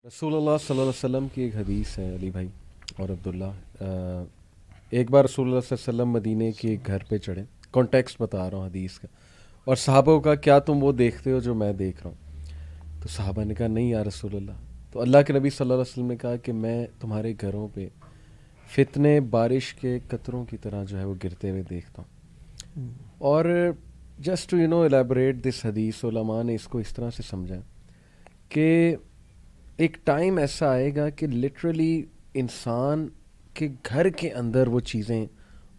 رسول اللہ صلی اللہ علیہ وسلم کی ایک حدیث ہے علی بھائی اور عبداللہ. ایک بار رسول اللہ صلی اللہ علیہ وسلم مدینے کے ایک گھر پہ چڑھے. کانٹیکسٹ بتا رہا ہوں حدیث کا. اور صحابہ کا کیا تم وہ دیکھتے ہو جو میں دیکھ رہا ہوں؟ تو صحابہ نے کہا نہیں یا رسول اللہ. تو اللہ کے نبی صلی اللہ علیہ وسلم نے کہا کہ میں تمہارے گھروں پہ فتنے بارش کے قطروں کی طرح جو ہے وہ گرتے ہوئے دیکھتا ہوں. اور جسٹ ٹو ایلیبوریٹ دس حدیث، علماء نے اس کو اس طرح سے سمجھا کہ ایک ٹائم ایسا آئے گا کہ لٹرلی انسان کے گھر کے اندر وہ چیزیں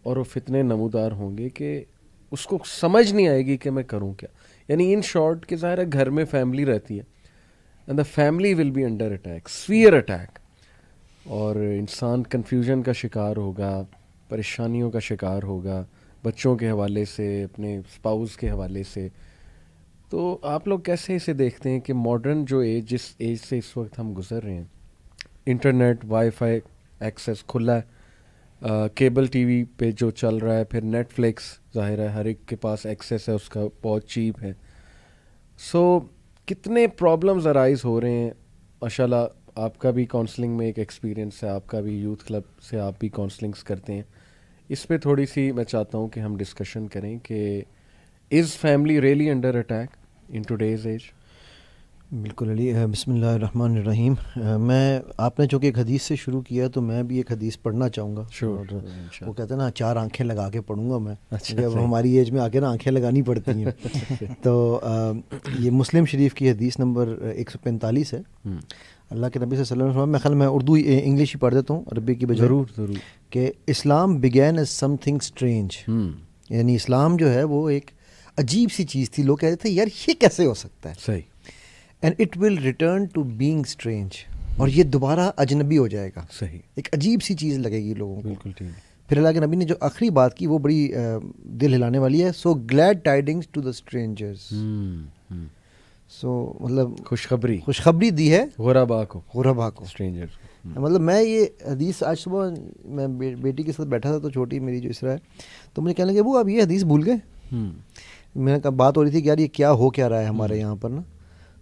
اور وہ فتنے نمودار ہوں گے کہ اس کو سمجھ نہیں آئے گی کہ میں کروں کیا. یعنی ان شارٹ کہ ظاہر ہے گھر میں فیملی رہتی ہے and the family will be under attack, severe attack, اور انسان کنفیوژن کا شکار ہوگا، پریشانیوں کا شکار ہوگا، بچوں کے حوالے سے، اپنے اسپاؤس کے حوالے سے. تو آپ لوگ کیسے اسے دیکھتے ہیں کہ ماڈرن جو ایج، جس ایج سے اس وقت ہم گزر رہے ہیں، انٹرنیٹ، وائی فائی ایکسیس کھلا ہے، کیبل ٹی وی پہ جو چل رہا ہے، پھر نیٹ فلکس ظاہر ہے ہر ایک کے پاس ایکسیس ہے، اس کا بہت چیپ ہے. سو کتنے پرابلمز ارائز ہو رہے ہیں. ماشاء اللہ آپ کا بھی کاؤنسلنگ میں ایک ایکسپیرینس ہے، آپ کا بھی یوتھ کلب سے آپ بھی کاؤنسلنگس کرتے ہیں. اس پہ تھوڑی سی میں چاہتا ہوں کہ ہم ڈسکشن کریں کہ is family really under attack in today's age? بالکل علی. بسم اللہ الرحمن الرحیم. میں آپ نے چونکہ ایک حدیث سے شروع کیا تو میں بھی ایک حدیث پڑھنا چاہوں گا. اور وہ کہتے ہیں نا چار آنکھیں لگا کے پڑھوں گا میں، جب ہماری ایج میں آگے نا آنکھیں لگانی پڑتی ہیں. تو یہ مسلم شریف کی حدیث نمبر 145 ہے. اللہ کے نبی صلی اللہ علیہ وسلم، میں خیال میں اردو انگلش ہی پڑھ دیتا ہوں عربی کی بجائے. ضرور. کہ اسلام began as something strange. یعنی اسلام جو ہے وہ ایک عجیب سی چیز تھی. لوگ کہتے تھے یار یہ کیسے ہو سکتا ہے، صحیح، and it will return to being strange. اور یہ دوبارہ اجنبی ہو جائے گا. صحیح، ایک عجیب سی چیز لگے گی لوگوں کو. بالکل ٹھیک. پھر اللہ کے نبی نے جو آخری بات کی وہ بڑی دل ہلانے والی ہے. So glad tidings to the strangers. So مطلب خوشخبری دی ہے غربا کو. اسٹرینجر. مطلب میں یہ حدیث آج صبح میں بیٹی کے ساتھ بیٹھا تھا تو چھوٹی میری جو اسرا ہے تو مجھے کہنے لگے وہ اب یہ حدیث بھول گئے. میں نے کہا بات ہو رہی تھی کہ یار یہ کیا ہو کیا رہا ہے ہمارے یہاں پر نا.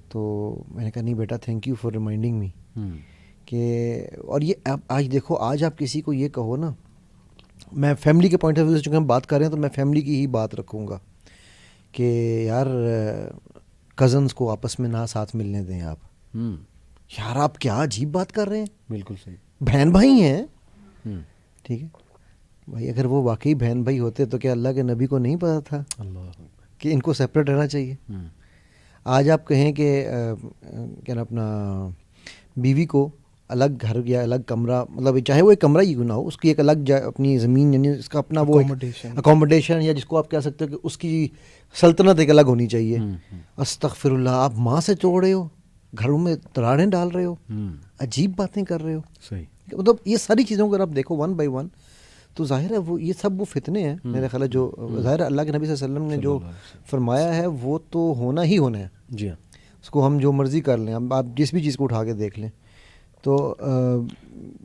تو میں نے کہا نہیں بیٹا thank you for reminding me کہ اور یہ آج دیکھو آج آپ کسی کو یہ کہو نا، میں فیملی کے پوائنٹ آف ویو سے چونکہ ہم بات کر رہے ہیں تو میں فیملی کی ہی بات رکھوں گا کہ یار کزنس کو آپس میں نہ ساتھ ملنے دیں آپ. یار آپ کیا عجیب بات کر رہے ہیں. بالکل صحیح. بہن بھائی ہیں، ٹھیک ہے بھائی. اگر وہ واقعی بہن بھائی ہوتے تو کیا اللہ کے نبی کو نہیں پتا تھا کہ ان کو سیپریٹ رہنا چاہیے؟ آج آپ کہیں کہ کیا نا اپنا بیوی کو الگ گھر یا الگ کمرہ، مطلب چاہے وہ ایک کمرہ ہی کیوں نہ ہو، اس کی ایک الگ اپنی زمین، یعنی اس کا اپنا وہ اکوموڈیشن، یا جس کو آپ کہہ سکتے ہو کہ اس کی سلطنت ایک الگ ہونی چاہیے. استغفر اللہ، آپ ماں سے توڑ رہے ہو، گھروں میں دراڑیں ڈال رہے ہو، عجیب باتیں کر رہے ہو. صحیح. مطلب یہ ساری چیزوں کو اگر آپ دیکھو ون بائی ون تو ظاہر ہے وہ یہ سب وہ فتنے ہیں میرے خیال ہے جو ظاہر ہے اللہ کے نبی صلی اللہ علیہ وسلم نے جو فرمایا ہے وہ تو ہونا ہی ہونا ہے. جی ہاں. اس کو ہم جو مرضی کر لیں، آپ جس بھی چیز کو اٹھا کے دیکھ لیں. تو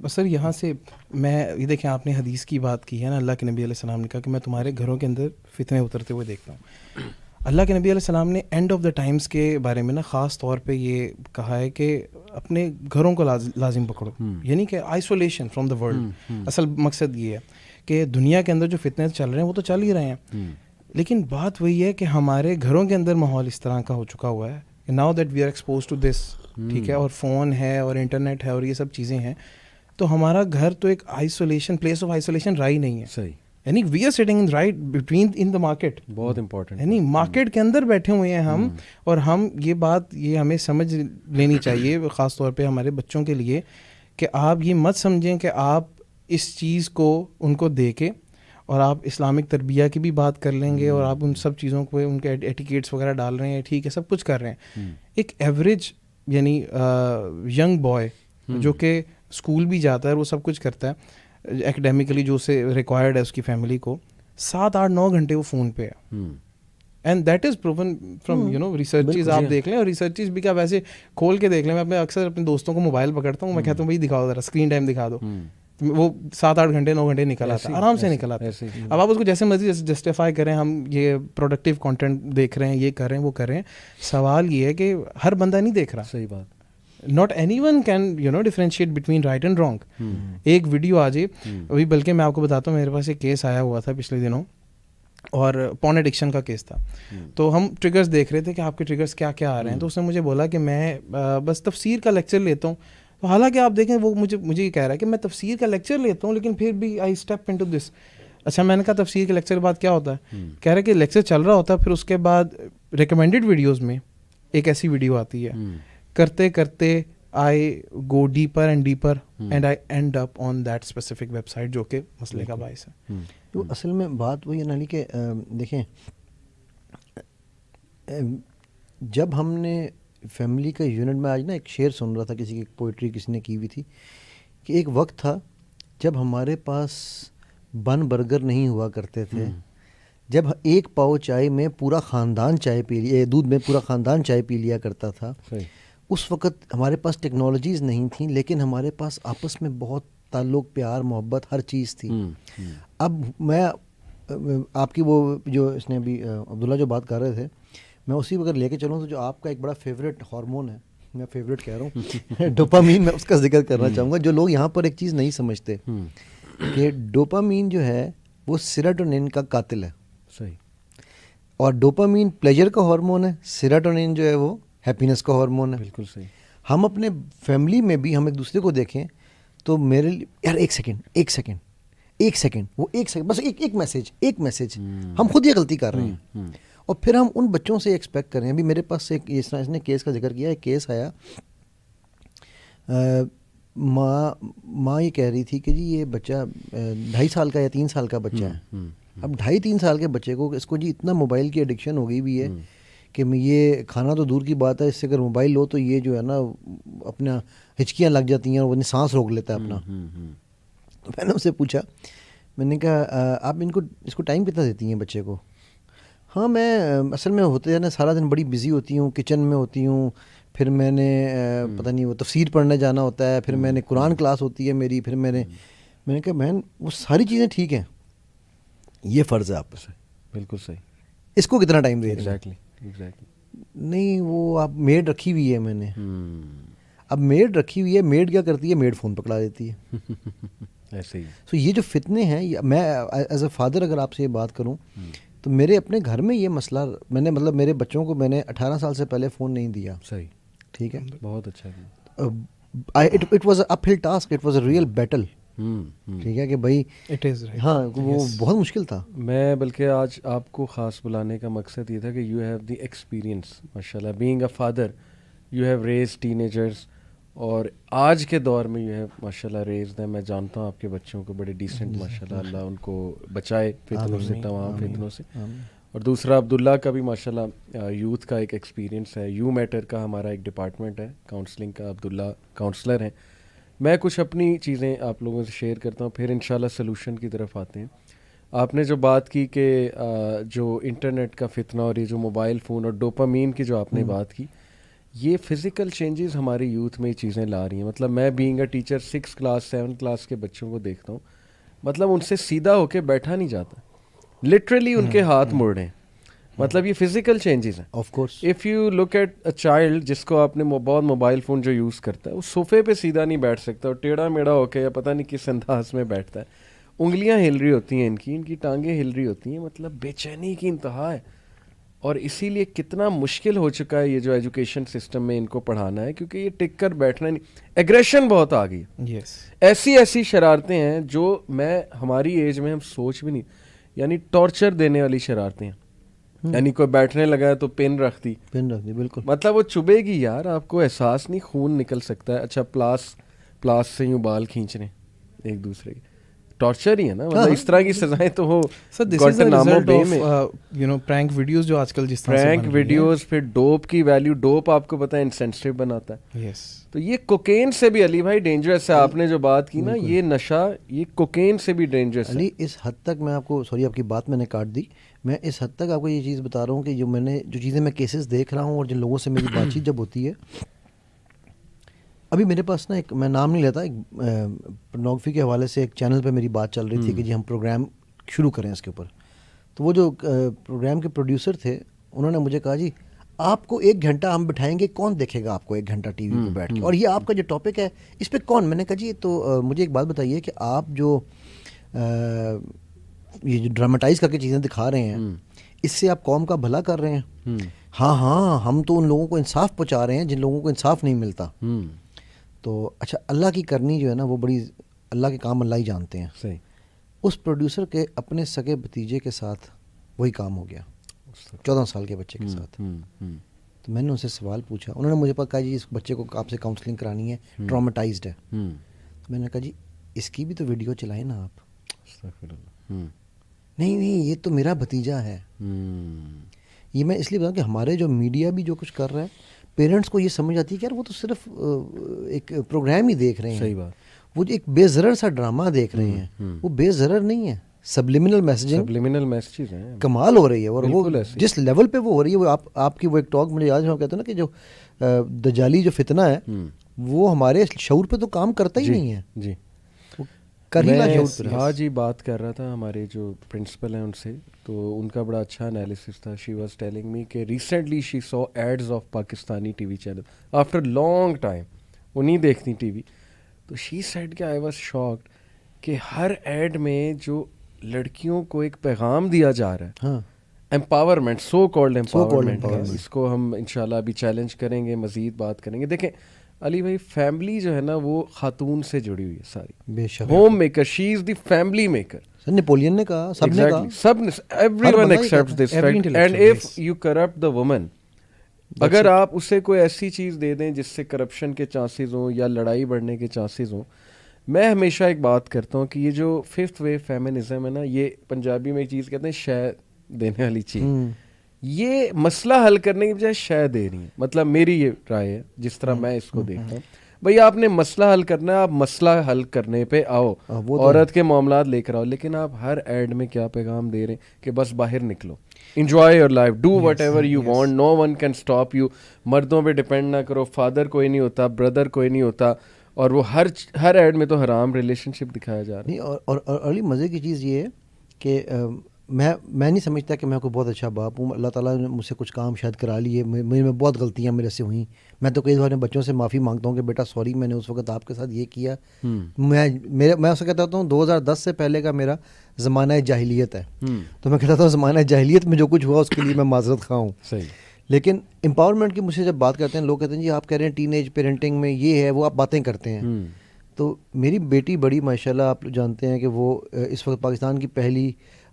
سر یہاں سے میں یہ دیکھیں آپ نے حدیث کی بات کی ہے نا، اللہ کے نبی علیہ السلام نے کہا کہ میں تمہارے گھروں کے اندر فتنے اترتے ہوئے دیکھتا ہوں. اللہ کے نبی علیہ السلام نے اینڈ آف دا ٹائمز کے بارے میں نا خاص طور پہ یہ کہا ہے کہ اپنے گھروں کو لازم پکڑو، یعنی کہ آئسولیشن فرام دا ورلڈ. اصل مقصد یہ ہے کہ دنیا کے اندر جو فتنے چل رہے ہیں وہ تو چل ہی رہے ہیں، لیکن بات وہی ہے کہ ہمارے گھروں کے اندر ماحول اس طرح کا ہو چکا ہوا ہے کہ now that we are exposed to this, ٹھیک ہے، اور فون ہے اور انٹرنیٹ ہے اور یہ سب چیزیں ہیں، تو ہمارا گھر تو ایک آئسولیشن، پلیس آف آئسولیشن رہا ہی نہیں ہے. صحیح. یعنی we are sitting in right between in the market. بہت امپورٹنٹ. یعنی مارکیٹ کے اندر بیٹھے ہوئے ہیں ہم، اور ہم یہ بات یہ ہمیں سمجھ لینی چاہیے خاص طور پہ ہمارے بچوں کے لیے کہ آپ یہ مت سمجھیں کہ آپ اس چیز کو ان کو دے کے اور آپ اسلامک تربیہ کی بھی بات کر لیں گے اور آپ ان سب چیزوں کو ان کے ایٹیکیٹس وغیرہ ڈال رہے ہیں، ٹھیک ہے، سب کچھ کر رہے ہیں. ایک ایوریج یعنی ینگ بوائے جو کہ اسکول بھی جاتا ہے، وہ سب کچھ کرتا ہے ایکڈیمکلی جو اسے ریکوائرڈ ہے اس کی فیملی کو، 7-8-9 گھنٹے وہ فون پہ ہے. And that is proven from researches. آپ دیکھ لیں، اور ریسرچز بھی کیا ویسے کھول کے دیکھ لیں. میں اکثر اپنے دوستوں کو موبائل پکڑتا ہوں، میں کہتا ہوں بھائی دکھاؤ ذرا اسکرین ٹائم دکھا دو، وہ 7-8 گھنٹے 9 گھنٹے نکل آتا ہے، آرام سے نکل آتا ہے. اب آپ اس کو جیسے مرضی جسٹیفائی کریں، ہم یہ پروڈکٹیو کانٹینٹ دیکھ رہے ہیں، یہ کر رہے ہیں، وہ کر رہے ہیں. سوال یہ ہے کہ ہر بندہ نہیں دیکھ رہا. صحیح بات. Not any one can differentiate between right and wrong. ایک ویڈیو آ جائے ابھی, بلکہ میں آپ کو بتاتا ہوں, میرے پاس ایک کیس آیا ہوا تھا پچھلے دنوں, اور پون ایڈکشن کا کیس تھا. تو ہم ٹریگرز دیکھ رہے تھے کہ آپ کے ٹریگرز کیا کیا آ رہے ہیں. تو اس نے مجھے بولا کہ میں بس تفسیر کا لیکچر لیتا ہوں. تو حالانکہ آپ دیکھیں وہ مجھے یہ کہہ رہا ہے کہ میں تفسیر کا لیکچر لیتا ہوں, لیکن پھر بھی آئی اسٹیپ انٹو دس. اچھا, میں نے کہا تفسیر کے لیکچر کے بعد کیا ہوتا ہے؟ کہہ رہا ہے کہ لیکچر چل رہا ہوتا ہے, پھر اس کے بعد ریکمینڈیڈ ویڈیوز میں ایک ایسی ویڈیو آتی ہے, کرتے کرتے I go deeper and deeper and I end up on that specific website, جو کہ مسئلے کا باعث ہے. تو اصل میں بات وہی ہے نا کہ دیکھیں, جب ہم نے فیملی کا یونٹ میں آج نا ایک شعر سن رہا تھا, کسی کی پوئٹری کسی نے کی ہوئی تھی, کہ ایک وقت تھا جب ہمارے پاس بن برگر نہیں ہوا کرتے تھے, جب ایک پاؤ چائے میں پورا خاندان چائے پی لیا, دودھ میں پورا خاندان چائے پی لیا کرتا تھا. اس وقت ہمارے پاس ٹیکنالوجیز نہیں تھیں, لیکن ہمارے پاس آپس میں بہت تعلق, پیار, محبت, ہر چیز تھی. اب میں آپ کی وہ جو اس نے ابھی عبداللہ جو بات کر رہے تھے, میں اسی اگر لے کے چلوں تو جو آپ کا ایک بڑا فیوریٹ ہارمون ہے, میں فیوریٹ کہہ رہا ہوں, ڈوپامین, میں اس کا ذکر کرنا چاہوں گا. جو لوگ یہاں پر ایک چیز نہیں سمجھتے کہ ڈوپامین جو ہے وہ سیروٹونین کا قاتل ہے. صحیح. اور ڈوپامین پلیجر کا ہارمون ہے, سیروٹونین جو ہے وہ ہیپینس کا ہارمون ہے. بالکل صحیح. ہم اپنے فیملی میں بھی ہم ایک دوسرے کو دیکھیں تو میرے لیے یار ایک سیکنڈ وہ ایک سیکنڈ بس ایک میسیج ہم خود یہ غلطی کر رہے ہیں. اور پھر ہم ان بچوں سے ایکسپیکٹ کر رہے ہیں. ابھی میرے پاس ایک اس نے کیس کا ذکر کیا, ایک کیس آیا, ماں یہ کہہ رہی تھی کہ جی یہ بچہ 2.5 سال کا یا 3 سال کا بچہ ہے. اب 2.5-3 سال کے بچے کو اس کو جی اتنا موبائل کی ایڈکشن ہو گئی بھی ہے کہ یہ کھانا تو دور کی بات ہے, اس سے اگر موبائل لو تو یہ جو ہے نا اپنا ہچکیاں لگ جاتی ہیں, اور وہ سانس روک لیتا ہے اپنا. تو میں نے اس سے پوچھا, میں نے کہا آپ اس کو ٹائم کتنا دیتی ہیں بچے کو؟ ہاں میں اصل میں ہوتے ہیں نا سارا دن بڑی بزی ہوتی ہوں, کچن میں ہوتی ہوں, پھر میں نے پتہ نہیں وہ تفسیر پڑھنے جانا ہوتا ہے, پھر میں نے قرآن کلاس ہوتی ہے میری, پھر میں نے کہا بہن وہ ساری چیزیں ٹھیک ہیں, یہ فرض ہے آپ پر. بالکل صحیح. اس کو کتنا ٹائم دے رہے ہیں؟ ایگزیکٹلی. نہیں وہ آپ میڈ رکھی ہوئی ہے میں نے. اب میڈ رکھی ہوئی ہے, میڈ کیا کرتی ہے, میڈ فون پکڑا دیتی ہے. ایسے ہی. سو یہ جو فتنے ہیں, میں ایز اے فادر اگر آپ سے یہ بات کروں تو میرے اپنے گھر میں یہ مسئلہ, میں نے مطلب میرے بچوں کو میں نے 18 سال سے پہلے فون نہیں دیا. صحیح. ٹھیک ہے, بہت اچھا. اٹ واز اے اپ ہل task, it was a real battle. ٹھیک ہے کہ بھائی ہاں وہ بہت مشکل تھا. میں بلکہ آج آپ کو خاص بلانے کا مقصد یہ تھا کہ یو ہیو دی ایکسپیرئنس, ماشاء اللہ, being a father, you have raise teenagers, اور آج کے دور میں یو ہیو ماشاء اللہ ریز دیم. میں جانتا ہوں آپ کے بچوں کو بڑے ڈیسنٹ, ماشاء اللہ, اللہ ان کو بچائے فتنوں سے, تمام فتنوں سے. اور دوسرا عبداللہ کا بھی ماشاء اللہ یوتھ کا ایک ایکسپیرینس ہے. یو میٹر کا ہمارا ایک ڈپارٹمنٹ ہے کاؤنسلنگ کا, عبداللہ کاؤنسلر ہیں. میں کچھ اپنی چیزیں آپ لوگوں سے شیئر کرتا ہوں, پھر انشاءاللہ سلوشن کی طرف آتے ہیں. آپ نے جو بات کی کہ جو انٹرنیٹ کا فتنہ اور یہ جو موبائل فون اور ڈوپامین کی جو آپ نے بات کی, یہ فزیکل چینجز ہماری یوتھ میں یہ چیزیں لا رہی ہیں. مطلب میں being a teacher 6 class 7 class کے بچوں کو دیکھتا ہوں, مطلب ان سے سیدھا ہو کے بیٹھا نہیں جاتا, لٹرلی ان کے ہاتھ مڑ رہے ہیں. مطلب یہ فزیکل چینجز ہیں. Of course if you look at a child جس کو آپ نے بہت موبائل فون جو یوز کرتا ہے, وہ صوفے پہ سیدھا نہیں بیٹھ سکتا, اور ٹیڑھا میڑھا ہو کے یا پتہ نہیں کس انداز میں بیٹھتا ہے. انگلیاں ہل رہی ہوتی ہیں ان کی ٹانگیں ہل رہی ہوتی ہیں. مطلب بے چینی کی انتہا ہے. اور اسی لیے کتنا مشکل ہو چکا ہے یہ جو ایجوکیشن سسٹم میں ان کو پڑھانا ہے, کیونکہ یہ ٹک کر بیٹھنا نہیں. ایگریشن بہت آ گئی ہے. ایسی شرارتیں ہیں جو میں ہماری ایج میں ہم سوچ بھی نہیں, یعنی ٹارچر دینے والی شرارتیں ہیں. یعنی کوئی بیٹھنے لگا ہے تو پن رکھ دی, بالکل. مطلب وہ چبھے گی یار, آپ کو احساس نہیں, خون نکل سکتا ہے. اچھا پلاس سے یوں بال کھینچ رہے ہیں ایک دوسرے کے, ٹارچر ہی ہے نا. مطلب اس طرح کی سزائیں تو ہو. پرینک ویڈیوز جو آج کل جس طرح پرینک ویڈیوز, پھر ڈوپ کی ویلیو, ڈوپ آپ کو پتہ ہے انسینسٹیو بناتا ہے. تو یہ کوکین سے بھی علی بھائی ڈینجرس ہے. آپ نے جو بات کی نا, یہ نشہ, یہ کوکین سے بھی ڈینجرس ہے. علی اس حد تک میں آپ کو, سوری آپ کی بات میں نے کاٹ دی, میں اس حد تک آپ کو یہ چیز بتا رہا ہوں کہ جو چیزیں میں کیسز دیکھ رہا ہوں اور جن لوگوں سے میری بات چیت جب ہوتی ہے, ابھی میرے پاس نا ایک, میں نام نہیں لیتا, ایک پورنوگرافی کے حوالے سے ایک چینل پہ میری بات چل رہی تھی کہ جی ہم پروگرام شروع کریں اس کے اوپر. تو وہ جو پروگرام کے پروڈیوسر تھے, انہوں نے مجھے کہا جی آپ کو 1 گھنٹہ ہم بٹھائیں گے, کون دیکھے گا آپ کو 1 گھنٹہ ٹی وی پہ بیٹھ کے؟ اور یہ آپ کا جو ٹاپک ہے اس پہ کون, میں نے کہا جی تو مجھے ایک بات بتائیے کہ آپ جو یہ جو ڈراماٹائز کر کے چیزیں دکھا رہے ہیں, اس سے آپ قوم کا بھلا کر رہے ہیں. ہاں ہم تو ان لوگوں کو انصاف پہنچا رہے ہیں جن لوگوں کو انصاف نہیں ملتا. تو اچھا, اللہ کی کرنی جو ہے نا وہ بڑی, اللہ کے کام اللہ ہی جانتے ہیں. صحیح. اس پروڈیوسر کے اپنے سگے بھتیجے کے ساتھ وہی کام ہو گیا, 14 سال کے بچے کے ساتھ. تو میں نے ان سے سوال پوچھا, انہوں نے مجھے کہا جی اس بچے کو آپ سے کاؤنسلنگ کرانی ہے, ٹراماٹائزڈ ہے. تو میں نے کہا جی اس کی بھی تو ویڈیو چلائیں نا آپ. نہیں یہ تو میرا بھتیجا ہے. یہ میں اس لیے بتاؤں کہ ہمارے جو میڈیا بھی جو کچھ کر رہا ہے, پیرنٹس کو یہ سمجھ آتی ہے کہ یار وہ تو صرف ایک پروگرام ہی دیکھ رہے ہیں. صحیح بات. وہ ایک بے ضرر سا ڈرامہ دیکھ رہے ہیں, وہ بے ضرر نہیں ہے, سبلیمنل میسیجز ہیں, کمال ہو رہی ہے. اور وہ جس لیول پہ وہ ہو رہی ہے, وہ آپ کی وہ ایک ٹاک مجھے یاد ہے, کہتے ہیں نا کہ جو دجالی جو فتنہ ہے وہ ہمارے شعور پہ تو کام کرتا ہی نہیں ہے. جی آج ہی بات کر رہا تھا ہمارے جو پرنسپل ہیں ان سے, تو ان کا بڑا اچھا انالیسس تھا. شی واز ٹیلنگ می کہ recently she saw ads of Pakistani TV channel after long time. وہ نہیں دیکھتی ٹی وی. تو شی سیڈ کہ آئی واز شاکڈ کہ ہر ایڈ میں جو لڑکیوں کو ایک پیغام دیا جا رہا ہے, امپاورمنٹ, سو کالڈ امپاورمنٹ, اس کو ہم انشاءاللہ ابھی چیلنج کریں گے, مزید بات کریں گے. دیکھیں علی بھائی, فیملی جو ہے نا وہ خاتون سے جڑی ہوئی ہے ساری. بے شک home maker, she is the family maker. Napoleon نے کہا, سب نے کہا, سب نے, everyone accepts this fact. And if you corrupt the woman, اگر آپ اسے کوئی ایسی چیز دے دیں جس سے کرپشن کے چانسز ہوں یا لڑائی بڑھنے کے چانسز ہوں. میں ہمیشہ ایک بات کرتا ہوں کہ یہ جو 5th ویو فیمنزم ہے نا, یہ پنجابی میں ایک چیز کہتے ہیں شے دینے والی چیز, یہ مسئلہ حل کرنے کی بجائے شے دے رہی ہے. مطلب میری یہ رائے ہے جس طرح میں اس کو دیکھتا ہوں, بھئی آپ نے مسئلہ حل کرنا ہے, آپ مسئلہ حل کرنے پہ آؤ, عورت کے معاملات لے کر آؤ. لیکن آپ ہر ایڈ میں کیا پیغام دے رہے ہیں کہ بس باہر نکلو, enjoy your life, do whatever you want, no one can stop you. مردوں پہ ڈپینڈ نہ کرو, فادر کوئی نہیں ہوتا, بردر کوئی نہیں ہوتا. اور وہ ہر ایڈ میں تو حرام ریلیشن شپ دکھایا جا رہا ہے. اور علی مزے کی چیز یہ ہے کہ میں نہیں سمجھتا کہ میں کوئی بہت اچھا باپ ہوں. اللہ تعالیٰ نے مجھ سے کچھ کام شاید کرا لیے, میں بہت غلطیاں میرے سے ہوئیں. میں تو کئی بار بچوں سے معافی مانگتا ہوں کہ بیٹا سوری, میں نے اس وقت آپ کے ساتھ یہ کیا. میں اسے کہتا ہوں 2010 سے پہلے کا میرا زمانہ جاہلیت ہے, تو میں کہتا ہوں زمانہ جاہلیت میں جو کچھ ہوا اس کے لیے میں معذرت خواہ ہوں. صحیح. لیکن امپاورمنٹ کی مجھ سے جب بات کرتے ہیں, لوگ کہتے ہیں جی آپ کہہ رہے ہیں ٹین ایج پیرنٹنگ میں یہ ہے وہ, آپ باتیں کرتے ہیں. تو میری بیٹی بڑی ماشاءاللہ آپ جانتے ہیں کہ وہ اس وقت پاکستان کی پہلی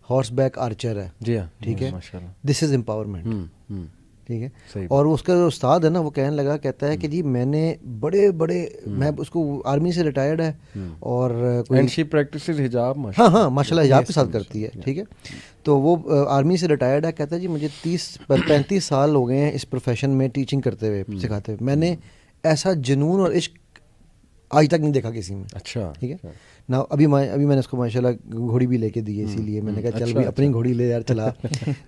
ہارس بیک آرچر ہے. جی ہاں, ٹھیک ہے, دس از امپاورمنٹ. ٹھیک ہے. اور اس کا جو استاد ہے نا وہ کہنے لگا, کہتا ہے کہ جی میں نے بڑے میں اس کو آرمی سے ریٹائرڈ ہے اور ہاں ماشاء اللہ حجاب کے ساتھ کرتی ہے. ٹھیک ہے. تو وہ آرمی سے ریٹائرڈ ہے. کہتا ہے جی مجھے 35 سال ہو گئے ہیں اس پروفیشن میں ٹیچنگ کرتے ہوئے, سکھاتے ہوئے. میں نے ایسا جنون اور عشق آج تک نہیں دیکھا کسی میں. اچھا. ٹھیک ہے نا. ابھی میں نے اس کو ماشاء اللہ گھوڑی بھی لے کے دی ہے, اسی لیے میں نے کہا چل بھی اپنی گھوڑی لے یار چلا.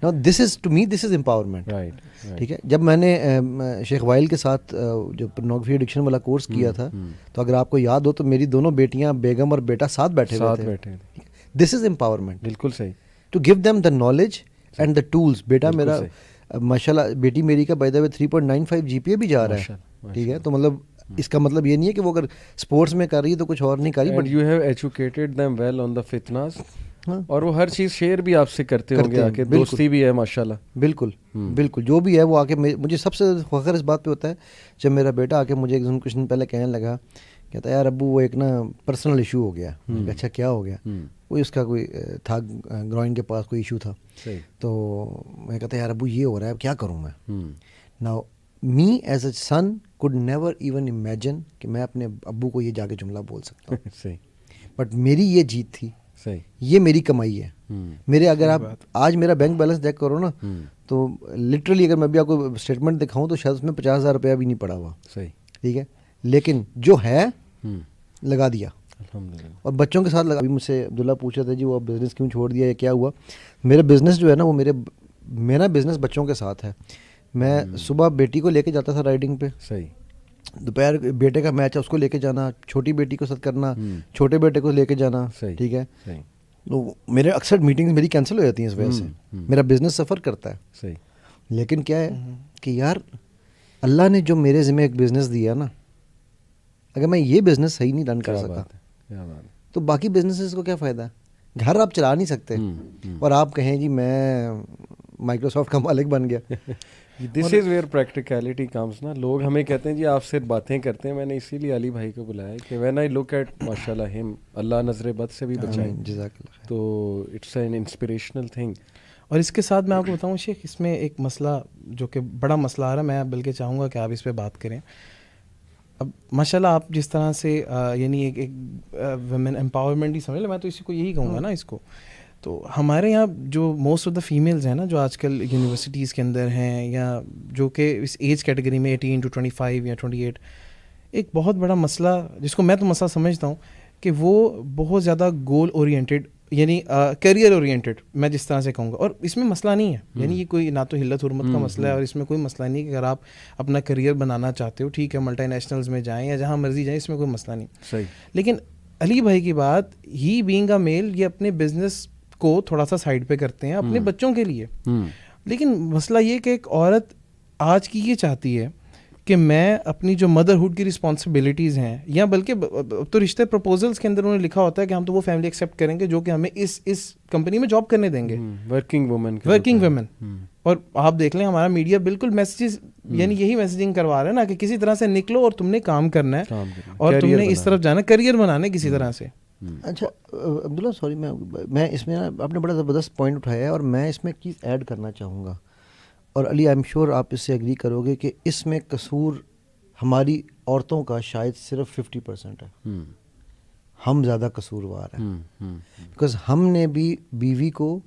نا دس از to me this is empowerment. ٹھیک ہے. جب میں نے شیخ وائل کے ساتھ جو پورنوگرافی ایڈکشن والا کورس کیا تھا, تو اگر آپ کو یاد ہو تو میری دونوں بیٹیاں بیگم اور بیٹا ساتھ بیٹھے ہوئے تھے. This is empowerment. بالکل صحیح. To give them the knowledge and the tools. بیٹا میرا ماشاء اللہ, بیٹی میری کا بائی دا وے 3.95 GPA بھی جا رہا ہے. ٹھیک ہے. تو مطلب اس کا مطلب یہ نہیں ہے کہ وہ اگر اسپورٹس میں کر رہی ہے تو کچھ اور نہیں کر رہی, but you have educated them well on the فتناز. اور وہ ہر چیز شیئر بھی آپ سے کرتے ہوں گے, آ کے دوستی بھی ہے ماشاءاللہ. بالکل بالکل. جو بھی ہے وہ آ کے مجھے سب سے فخر اس بات پہ ہوتا ہے جب میرا بیٹا آ کے مجھے کچھ دن پہلے کہنے لگا, کہتا ہے یار ابو وہ ایک نا پرسنل ایشو ہو گیا. اچھا کیا ہو گیا؟ کوئی اس کا کوئی تھا, گروئن کے پاس کوئی ایشو تھا. تو میں کہتا یار ابو یہ ہو رہا ہے, اب کیا کروں میں. Now me as a son could never even imagine کہ میں اپنے ابو کو یہ جا کے جملہ بول سکتا ہوں. صحیح. بٹ میری یہ جیت تھی. صحیح. یہ میری کمائی ہے. میرے اگر آپ آج میرا بینک بیلنس دیکھ کرو نا, تو لٹرلی اگر میں بھی آپ کو اسٹیٹمنٹ دکھاؤں تو شاید اس میں 50,000 روپیہ بھی نہیں پڑا ہوا. صحیح. ٹھیک ہے. لیکن جو ہے لگا دیا. اور بچوں کے ساتھ لگا. ابھی مجھ سے عبداللہ پوچھا تھا جی وہ بزنس کیوں چھوڑ دیا یا کیا ہوا. میرا بزنس جو ہے نا وہ میرا بزنس بچوں کے ساتھ ہے. میں صبح بیٹی کو لے کے جاتا تھا رائڈنگ پہ. صحیح. دوپہر بیٹے کا میچ ہے اس کو لے کے جانا, چھوٹی بیٹی کو ساتھ کرنا, چھوٹے بیٹے کو لے کے جانا. ٹھیک ہے. تو میرے اکثر میٹنگز میری کینسل ہو جاتی ہیں اس وجہ سے. میرا بزنس سفر کرتا ہے. صحیح. لیکن کیا ہے کہ یار اللہ نے جو میرے ذمہ ایک بزنس دیا نا, اگر میں یہ بزنس صحیح نہیں رن کر سکا تو باقی بزنسز کو کیا فائدہ ہے؟ گھر آپ چلا نہیں سکتے اور آپ کہیں جی میں مائکروسافٹ کا مالک بن گیا. دس از ویئر پریکٹیکلٹی کمز نا. لوگ ہمیں کہتے ہیں جی آپ صرف باتیں کرتے ہیں. میں نے اسی لیے علی بھائی کو بلایا کہ وین آئی لک ایٹ ماشاء اللہ ہم, اللہ نظر بد سے بھی بچائے, تو اٹس این انسپریشنل تھنگ. اور اس کے ساتھ میں آپ کو بتاؤں شیخ, اس میں ایک مسئلہ جو کہ بڑا مسئلہ آ رہا ہے, میں بلکہ چاہوں گا کہ آپ اس پہ بات کریں. اب ماشاء اللہ آپ جس طرح سے یعنی ایک ویمن امپاورمنٹ ہی سمجھ لیں, میں تو اسی کو یہی کہوں گا نا اس کو. تو ہمارے یہاں جو موسٹ آف دا فیمیلز ہیں نا, جو آج کل یونیورسٹیز کے اندر ہیں یا جو کہ اس ایج کیٹیگری میں 18 to 25 یا 28, ایک بہت بڑا مسئلہ جس کو میں تو مسئلہ سمجھتا ہوں کہ وہ بہت زیادہ گول اورینٹیڈ یعنی کیریئر اورینٹیڈ میں جس طرح سے کہوں گا. اور اس میں مسئلہ نہیں ہے, یعنی یہ کوئی نہ تو حلت حرمت کا مسئلہ ہے اور اس میں کوئی مسئلہ نہیں کہ اگر آپ اپنا کیریئر بنانا چاہتے ہو ٹھیک ہے, ملٹی نیشنلز میں جائیں یا جہاں مرضی جائیں, اس میں کوئی مسئلہ نہیں. صحیح. لیکن علی بھائی کی بات, ہی بینگ اے میل, یہ اپنے بزنس کو تھوڑا سا سائڈ پہ کرتے ہیں اپنے بچوں کے لیے. لیکن مسئلہ یہ کہ ایک عورت آج کی یہ چاہتی ہے کہ میں اپنی جو مدرہڈ کی رسپانسبلٹیز ہیں, یا بلکہ تو رشتے پروپوزلس کے اندر انہوں نے لکھا ہوتا ہے کہ ہم تو وہ فیملی ایکسیپٹ کریں گے جو کہ ہمیں اس کمپنی میں جاب کرنے دیں گے, ورکنگ وومن. اور آپ دیکھ لیں ہمارا میڈیا بالکل میسیجز یعنی یہی میسیجنگ کروا رہا ہے نا کہ کسی طرح سے نکلو اور تم نے کام کرنا ہے اور تم نے اس طرف جانا, کریئر بنانا ہے کسی طرح سے. اچھا عبداللہ سوری, میں اس میں آپ نے بڑا زبردست پوائنٹ اٹھایا ہے اور میں اس میں ایک چیز ایڈ کرنا چاہوں گا, اور علی آئی ایم شیور آپ اس سے ایگری کرو گے کہ اس میں قصور ہماری عورتوں کا شاید صرف 50% ہے. ہم زیادہ قصوروار ہیں بیکاز ہم نے بھی بیوی کو,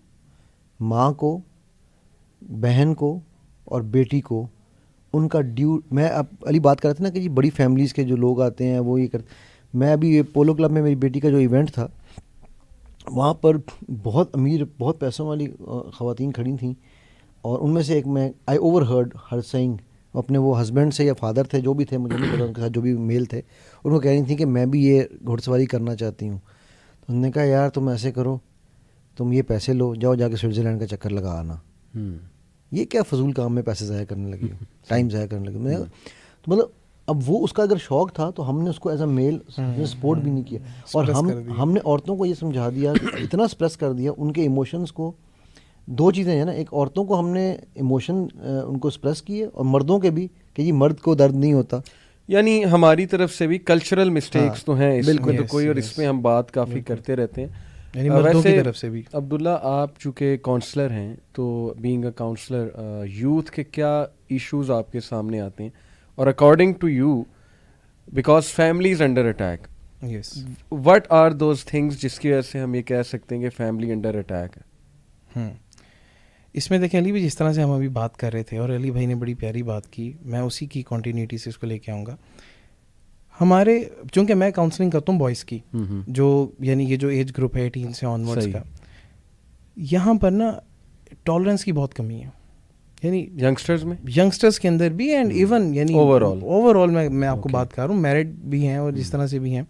ماں کو, بہن کو اور بیٹی کو ان کا ڈیو, میں اب علی بات کر رہا تھا نا کہ جی بڑی فیملیز کے جو لوگ آتے ہیں وہ یہ کرتے. میں ابھی یہ پولو کلب میں میری بیٹی کا جو ایونٹ تھا, وہاں پر بہت امیر بہت پیسوں والی خواتین کھڑی تھیں, اور ان میں سے ایک میں آئی اوور ہرڈ ہر سینگ, اپنے وہ ہسبینڈ سے یا فادر تھے جو بھی تھے مجھے نہیں پتا ان کے ساتھ جو بھی میل تھے, ان کو کہہ رہی تھیں کہ میں بھی یہ گھوڑ سواری کرنا چاہتی ہوں. تو انہوں نے کہا یار تم ایسے کرو, تم یہ پیسے لو, جاؤ جا کے سوئٹزرلینڈ کا چکر لگا آنا. یہ کیا فضول کام میں پیسے ضائع کرنے لگی ہو, ٹائم ضائع کرنے لگی. تو مطلب اب وہ اس کا اگر شوق تھا تو ہم نے اس کو ایز اے میل سپورٹ بھی نہیں کیا, اور ہم نے عورتوں کو یہ سمجھا دیا, اتنا اسپریس کر دیا ان کے ایموشنس کو. دو چیزیں ہیں نا, ایک عورتوں کو ہم نے ایموشن ان کو اسپریس کیے, اور مردوں کے بھی کہ جی مرد کو درد نہیں ہوتا. یعنی ہماری طرف سے بھی کلچرل مسٹیکس تو ہیں اس میں تو کوئی, اور اس میں ہم بات کافی کرتے رہتے ہیں. یعنی مردوں کی طرف سے بھی. عبداللہ آپ چونکہ کاؤنسلر ہیں, تو بینگ اے کاؤنسلر یوتھ کے کیا ایشوز آپ کے سامنے آتے ہیں, اور according to you because family is under attack, what are those things جس کی وجہ سے ہم یہ کہہ سکتے ہیں کہ فیملی انڈر اٹیک ہے؟ اس میں دیکھیں علی بھائی جس طرح سے ہم ابھی بات کر رہے تھے, اور علی بھائی نے بڑی پیاری بات کی, میں اسی کی کنٹینیوٹی سے اس کو لے کے آؤں گا. ہمارے چونکہ میں کاؤنسلنگ کرتا ہوں بوائز کی, جو یعنی یہ جو ایج گروپ ہے 18 سے آنورڈس کا, یہاں پر نا ٹالرنس کی بہت کمی ہے, یعنی ینگسٹرز کے اندر بھی, اینڈ ایون یعنی اوور آل میں آپ کو بات کر رہا ہوں, میرڈ بھی ہیں اور جس طرح سے بھی ہیں,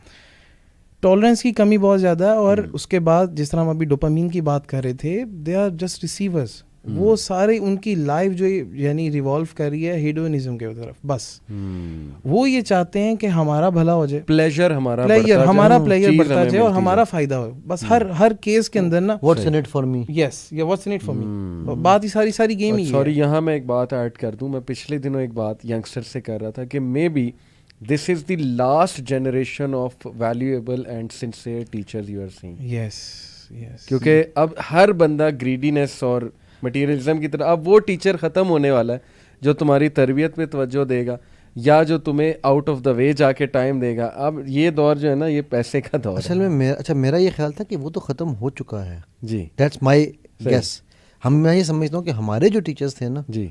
ٹالرنس کی کمی بہت زیادہ ہے. اور اس کے بعد جس طرح ہم ابھی ڈوپامین کی بات کر رہے تھے, دے آر جسٹ ریسیورز. وہ سارے ان کی لائف جو یعنی ریوالو کر رہی ہے ہیڈونزم کے طرف, بس وہ یہ چاہتے ہیں کہ ہمارا بھلا ہو جائے, پلیجر ہمارا پلیجر بڑھتا جائے اور ہمارا فائدہ ہو, بس ہر کیس کے اندر نا what's in it for me, yes یا what's in it for me, بات ہی ساری گیم ہی ہے. سوری یہاں میں ایک بات ایڈ کر دوں, میں پچھلے دنوں ایک بات ینگسٹر سے کر رہا تھا کہ maybe this is the last generation of valuable and sincere teachers you are seeing. Yes. کیونکہ اب ہر بندہ گریڈینس اور مٹیریلزم کی طرح, اب وہ ٹیچر ختم ہونے والا ہے جو تمہاری تربیت پہ توجہ دے گا یا جو تمہیں آؤٹ آف دا وے جا کے ٹائم دے گا. اب یہ دور جو ہے نا یہ پیسے کا دور اصل میں. اچھا میرا یہ خیال تھا کہ وہ تو ختم ہو چکا ہے. جی دیٹس مائی گیس. میں یہ سمجھتا ہوں کہ ہمارے جو ٹیچرز تھے نا, جی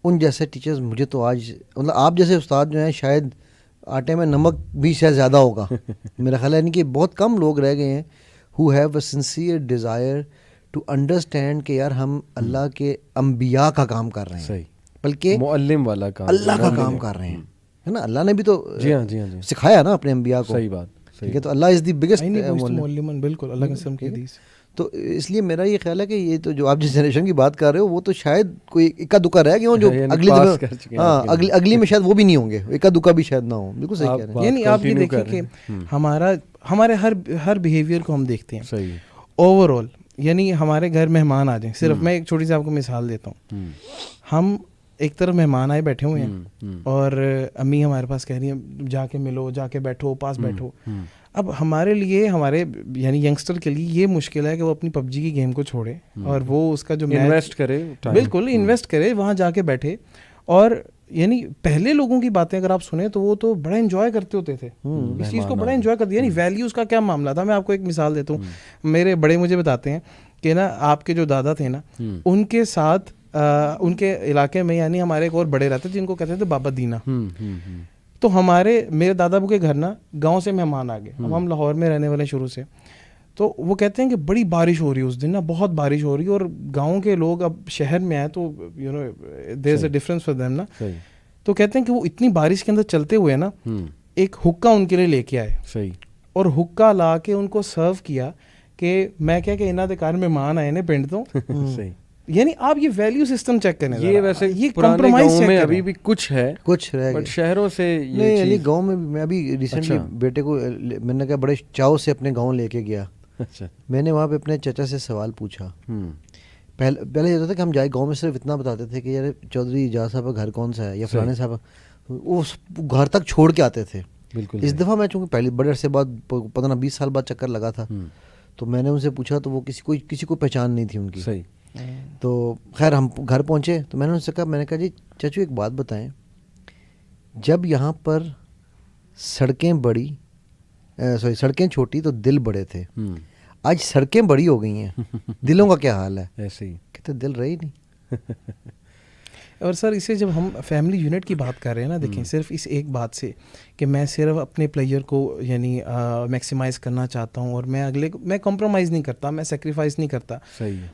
ان جیسے ٹیچرز مجھے تو آج مطلب آپ جیسے استاد جو ہیں شاید آٹے میں نمک بھی شاید زیادہ ہوگا میرا خیال ہے. یعنی کہ بہت کم لوگ رہ گئے ہیں who have a sincere desire to understand کہ یار ہم اللہ کے انبیاء کا کام کر رہے ہیں, صحیح, بلکہ معلم والا کام, اللہ کا کام کر رہے ہیں, ہے نا. اللہ نے بھی تو جی ہاں سکھایا نا اپنے انبیاء کو. صحیح بات, ٹھیک ہے, تو اللہ از دی بگیسٹ معلم, بالکل اللہ کے قسم کی حدیث. تو اس لیے میرا یہ خیال ہے کہ یہ تو جو آپ جس جنریشن کی بات کر رہے ہو وہ تو شاید کوئی اکا دکا رہ گیا ہوں جو اگلی دفعہ اگلی میں شاید وہ بھی نہیں ہوں گے, اکا دکا بھی شاید نہ ہو. بالکل صحیح کہہ رہے ہیں. یعنی آپ یہ دیکھیں کہ ہمارے ہر بیہیویئر کو ہم دیکھتے ہیں اوور آل. یعنی ہمارے گھر مہمان آ جائیں, صرف میں ایک چھوٹی سی آپ کو مثال دیتا ہوں. ہم ایک طرف مہمان آئے بیٹھے ہوئے ہیں اور امی ہمارے پاس کہہ رہی ہیں جا کے ملو, جا کے بیٹھو, پاس بیٹھو. اب ہمارے لیے, ہمارے یعنی ینگسٹر کے لیے یہ مشکل ہے کہ وہ اپنی پب جی کی گیم کو چھوڑے اور وہ اس کا جو انویسٹ کرے, بالکل انویسٹ کرے, وہاں جا کے بیٹھے. اور یعنی پہلے لوگوں کی باتیں اگر آپ سنیں تو وہ تو بڑا انجوائے کرتے ہوتے تھے, اس چیز کو بڑا انجوائے کرتے. یعنی ویلیوز کا کیا معاملہ تھا, میں آپ کو ایک مثال دیتا ہوں. میرے بڑے مجھے بتاتے ہیں کہ نا آپ کے جو دادا تھے نا, ان کے ساتھ ان کے علاقے میں یعنی ہمارے ایک اور بڑے رہتے جن کو کہتے تھے بابا دینا. تو میرے دادا ابو کے گھر نا گاؤں سے مہمان آ گئے. اب ہم لاہور میں رہنے والے شروع سے, تو وہ کہتے ہیں کہ بڑی بارش ہو رہی ہے اس دن نا, بہت بارش ہو رہی ہے, اور گاؤں کے لوگ اب شہر میں آئے تو you know there is a difference for them نا. تو کہتے ہیں کہ وہ اتنی بارش کے اندر چلتے ہوئے نا ایک حکا ان کے لیے لے کے آئے, اور حکا لا کے ان کو سرو کیا کہ میں کیا کہ انہاں دے گھر مہمان آئے نے پنڈ تو. یعنی آپ یہ ویلیو سسٹم چیک کریں, یہ ویسے یہ پرانے گاؤں میں ابھی بھی کچھ ہے, کچھ رہ بٹ شہروں سے نہیں. یعنی گاؤں میں میں ابھی ریسنٹلی بیٹے کو میں نے کہا بڑے چاؤ سے اپنے گاؤں لے کے گیا. میں نے وہاں پہ اپنے چچا سے سوال پوچھا. پہلے یہ ہوتا تھا کہ ہم جائے گاؤں میں صرف اتنا بتاتے تھے کہ یار چودھری اجاز صاحب کا گھر کون سا ہے یا فلانے صاحب, وہ گھر تک چھوڑ کے آتے تھے. اس دفعہ میں چونکہ پہلے بڑے عرصے بعد 15-20 سال بعد چکر لگا تھا, تو میں نے ان سے پوچھا تو وہ کسی کو پہچان نہیں تھی ان کی. تو خیر ہم گھر پہنچے تو میں نے ان سے کہا, میں نے کہا جی چچو ایک بات بتائیں, جب یہاں پر سڑکیں چھوٹی تو دل بڑے تھے, آج سڑکیں بڑی ہو گئی ہیں, دلوں کا کیا حال ہے؟ ایسے ہی کہتے دل رہی نہیں. اور سر اسے جب ہم فیملی یونٹ کی بات کر رہے ہیں نا, دیکھیں صرف اس ایک بات سے کہ میں صرف اپنے پلیئر کو یعنی میکسیمائز کرنا چاہتا ہوں اور میں کمپرومائز نہیں کرتا, میں سیکریفائز نہیں کرتا.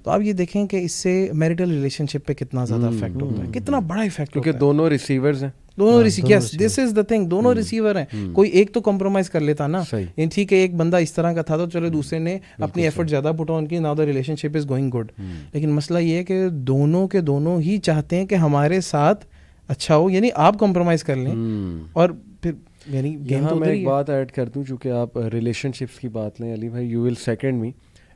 تو آپ یہ دیکھیں کہ اس سے میریٹل ریلیشن شپ پہ کتنا زیادہ افیکٹ ہوتا ہے, کتنا بڑا افیکٹ ہوتا ہے. کیونکہ دونوں ریسیورز ہیں, یس دس از دا تھنگ, دونوں ریسیور ہیں. کوئی ایک تو کمپرومائز کر لیتا نا, ٹھیک ہے ایک بندہ اس طرح کا تھا تو چلو دوسرے نے اپنی ایفرٹ زیادہ پٹ آن کی, now the relation ship is going good. لیکن مسئلہ یہ ہے کہ دونوں کے دونوں ہی چاہتے ہیں کہ ہمارے ساتھ اچھا ہو, یعنی آپ کمپرومائز کر لیں. اور پھر یعنی یہاں میں ایک بات ایڈ کر دوں, چونکہ آپ ریلیشن شپس کی بات لیں علی بھائی, you will second me,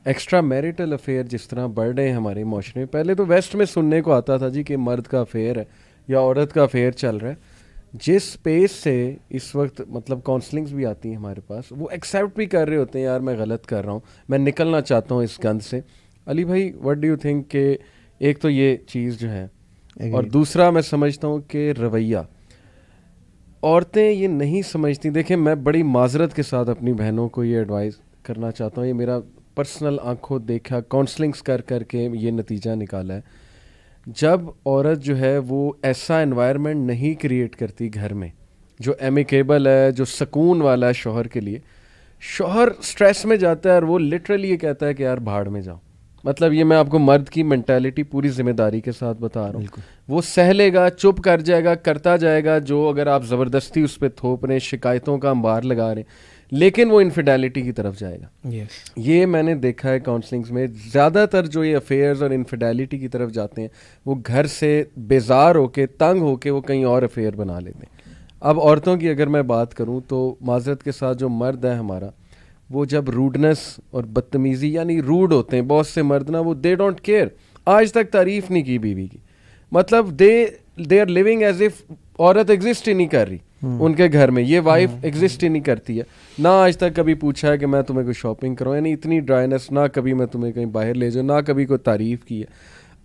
extra marital affair جس طرح بڑھ رہے ہیں ہمارے معاشرے میں. پہلے تو ویسٹ میں سننے کو آتا تھا جی کہ مرد کا افیئر ہے یا عورت کا افیئر چل رہا ہے. جس اسپیس سے اس وقت مطلب کاؤنسلنگس بھی آتی ہیں ہمارے پاس, وہ ایکسیپٹ بھی کر رہے ہوتے ہیں یار میں غلط کر رہا ہوں, میں نکلنا چاہتا ہوں اس گند سے. علی بھائی وٹ ڈو یو تھنک کہ ایک تو یہ چیز جو ہے, اور دوسرا میں سمجھتا ہوں کہ رویہ عورتیں یہ نہیں سمجھتی. دیکھیں میں بڑی معذرت کے ساتھ اپنی بہنوں کو یہ ایڈوائز کرنا چاہتا ہوں, یہ میرا پرسنل آنکھوں دیکھا کاؤنسلنگس کر کے یہ نتیجہ نکالا ہے. جب عورت جو ہے وہ ایسا انوائرمنٹ نہیں کریٹ کرتی گھر میں جو ایمیکیبل ہے, جو سکون والا ہے شوہر کے لیے, شوہر سٹریس میں جاتا ہے اور وہ لٹرلی یہ کہتا ہے کہ یار بھاڑ میں جاؤ. مطلب یہ میں آپ کو مرد کی مینٹیلٹی پوری ذمہ داری کے ساتھ بتا رہا ہوں. وہ سہ لے گا, چپ کر جائے گا, کرتا جائے گا جو اگر آپ زبردستی اس پہ تھوپ رہے ہیں, شکایتوں کا انبار لگا رہے ہیں, لیکن وہ انفیڈیلٹی کی طرف جائے گا. یہ میں نے دیکھا ہے کاؤنسلنگس میں, زیادہ تر جو یہ افیئرز اور انفیڈیلٹی کی طرف جاتے ہیں وہ گھر سے بیزار ہو کے, تنگ ہو کے وہ کہیں اور افیئر بنا لیتے ہیں. اب عورتوں کی اگر میں بات کروں تو معذرت کے ساتھ جو مرد ہے ہمارا, وہ جب روڈنس اور بدتمیزی یعنی روڈ ہوتے ہیں, بہت سے مرد نا وہ دے ڈونٹ کیئر, آج تک تعریف نہیں کی بیوی کی, مطلب they are living as if عورت ایگزسٹ ہی نہیں کر رہی ان کے گھر میں, یہ وائف ایگزسٹ ہی نہیں کرتی ہے. نہ آج تک کبھی پوچھا ہے کہ میں تمہیں کوئی شاپنگ کراؤں, یعنی اتنی ڈرائنس, نہ کبھی میں تمہیں کہیں باہر لے جاؤں, نہ کبھی کوئی تعریف کی ہے.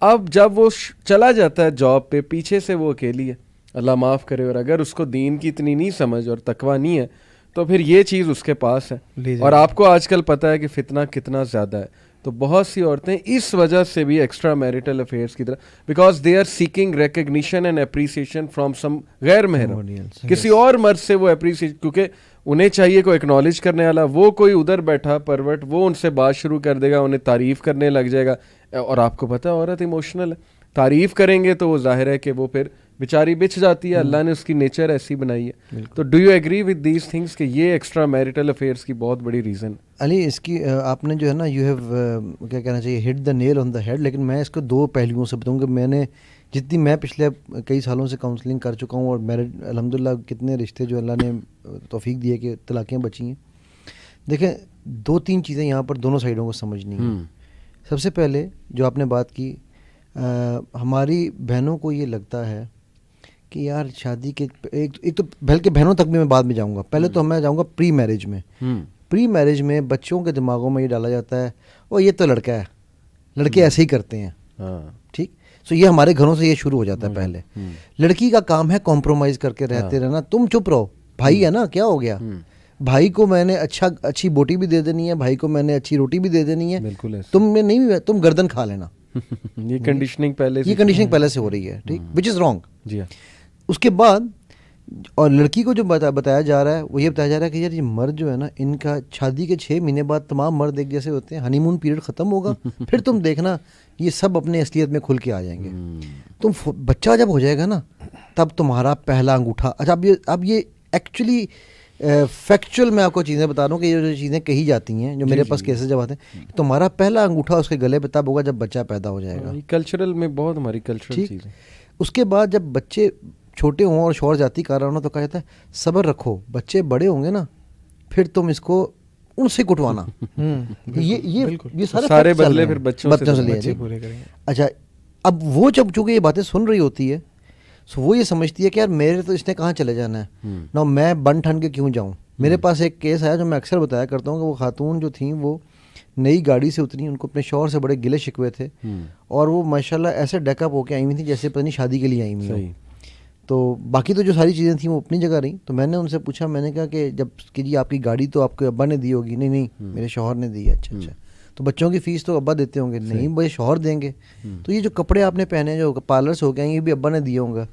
اب جب وہ چلا جاتا ہے جاب پہ, پیچھے سے وہ اکیلی ہے, اللہ معاف کرے, اور اگر اس کو دین کی اتنی نہیں سمجھ اور تقویٰ نہیں ہے تو پھر یہ چیز اس کے پاس ہے. اور آپ کو آج کل پتہ ہے کہ فتنہ کتنا زیادہ ہے, تو بہت سی عورتیں اس وجہ سے بھی ایکسٹرا میریٹل افیئرس کی طرف, because they are seeking recognition and appreciation from some غیر محرم, کسی اور مرد سے وہ اپریسیٹ, کیونکہ انہیں چاہیے کوئی ایکنالج کرنے والا, وہ کوئی ادھر بیٹھا پروٹ, وہ ان سے بات شروع کر دے گا, انہیں تعریف کرنے لگ جائے گا. اور آپ کو پتہ ہے عورت ایموشنل ہے, تعریف کریں گے تو وہ ظاہر ہے کہ وہ پھر بیچاری بچ جاتی ہے, اللہ نے اس کی نیچر ایسی بنائی ہے. تو do you agree with these things کہ یہ ایکسٹرا میریٹل افیئرس کی بہت بڑی ریزن؟ علی اس کی آپ نے جو ہے نا یو ہیو کیا کہنا چاہیے ہٹ دا نیل آن دا ہیڈ، لیکن میں اس کو دو پہلوؤں سے بتاؤں کہ میں نے جتنی میں پچھلے کئی سالوں سے کاؤنسلنگ کر چکا ہوں اور میرج الحمدللہ کتنے رشتے جو اللہ نے توفیق دی ہے کہ طلاقیں بچی ہیں. دیکھیں 2-3 چیزیں یہاں پر دونوں سائڈوں کو سمجھنی ہیں. سب سے پہلے جو آپ نے بات کی، ہماری بہنوں کو یہ لگتا ہے کہ یار شادی کے ایک تو بلکہ بہنوں تک بھی میں بعد میں جاؤں گا، پہلے تو میں جاؤں گا پری میرج میں. پری میرج میں بچوں کے دماغوں میں یہ ڈالا جاتا ہے وہ یہ تو لڑکا ہے، لڑکے ایسے ہی کرتے ہیں. ٹھیک، سو یہ ہمارے گھروں سے یہ شروع ہو جاتا ہے. پہلے لڑکی کا کام ہے کمپرومائز کر کے رہتے رہنا. تم چپ رہو، بھائی ہے نا، کیا ہو گیا، بھائی کو میں نے اچھی بوٹی بھی دے دینی ہے، بھائی کو میں نے اچھی روٹی بھی دے دینی ہے، تم میں نہیں، تم گردن کھا لینا. یہ کنڈیشننگ پہلے سے ہو رہی ہے. ٹھیک، وچ از رانگ. جی. اس کے بعد اور لڑکی کو جو بتایا جا رہا ہے وہ یہ بتایا جا رہا ہے کہ یار یہ مرد جو ہے نا، ان کا شادی کے 6 مہینے بعد تمام مرد ایک جیسے ہوتے ہیں، ہنی مون پیریڈ ختم ہوگا، پھر تم دیکھنا یہ سب اپنے اصلیت میں کھل کے آ جائیں گے. تم بچہ جب ہو جائے گا نا تب تمہارا پہلا انگوٹھا. اچھا اب یہ ایکچولی فیکچوئل میں آپ کو چیزیں بتا رہا ہوں کہ یہ جو چیزیں کہی جاتی ہیں، جو میرے پاس کیسز جب آتے ہیں، تمہارا پہلا انگوٹھا اس کے گلے پہ تب ہوگا جب بچہ پیدا ہو جائے گا. کلچرل میں بہت ہماری کلچرل چیز ہے. اس کے بعد جب بچے چھوٹے ہوں اور شوہر جاتی کر رہا ہونا تو کہا جاتا ہے صبر رکھو، بچے بڑے ہوں گے نا پھر تم اس کو ان سے کٹوانا. یہ سارے بدلے پھر بچوں سے پورے کریں گے. اچھا اب وہ جب چونکہ یہ باتیں سن رہی ہوتی ہے سو وہ یہ سمجھتی ہے کہ یار میرے تو اس نے کہاں چلے جانا ہے نا، میں بن ٹھن کے کیوں جاؤں. میرے پاس ایک کیس آیا جو میں اکثر بتایا کرتا ہوں کہ وہ خاتون جو تھیں وہ نئی گاڑی سے اتری، ان کو اپنے شوہر سے بڑے گلے شکوے تھے اور وہ ماشاءاللہ ایسے ڈیک اپ ہو کے آئی ہوئی تھیں جیسے پتہ نہیں شادی کے لیے آئی ہوئی ہوں. تو باقی تو جو ساری چیزیں تھیں وہ اپنی جگہ رہیں. تو میں نے ان سے پوچھا، میں نے کہا کہ جب کہ جی آپ کی گاڑی تو آپ کے ابا نے دی ہوگی. نہیں میرے شوہر نے دی ہے. اچھا تو بچوں کی فیس تو ابا دیتے ہوں گے. نہیں بھائی شوہر دیں گے. تو یہ جو کپڑے آپ نے پہنے جو پارلر سے ہو کے آئیں یہ بھی ابا نے دیے ہوں گا.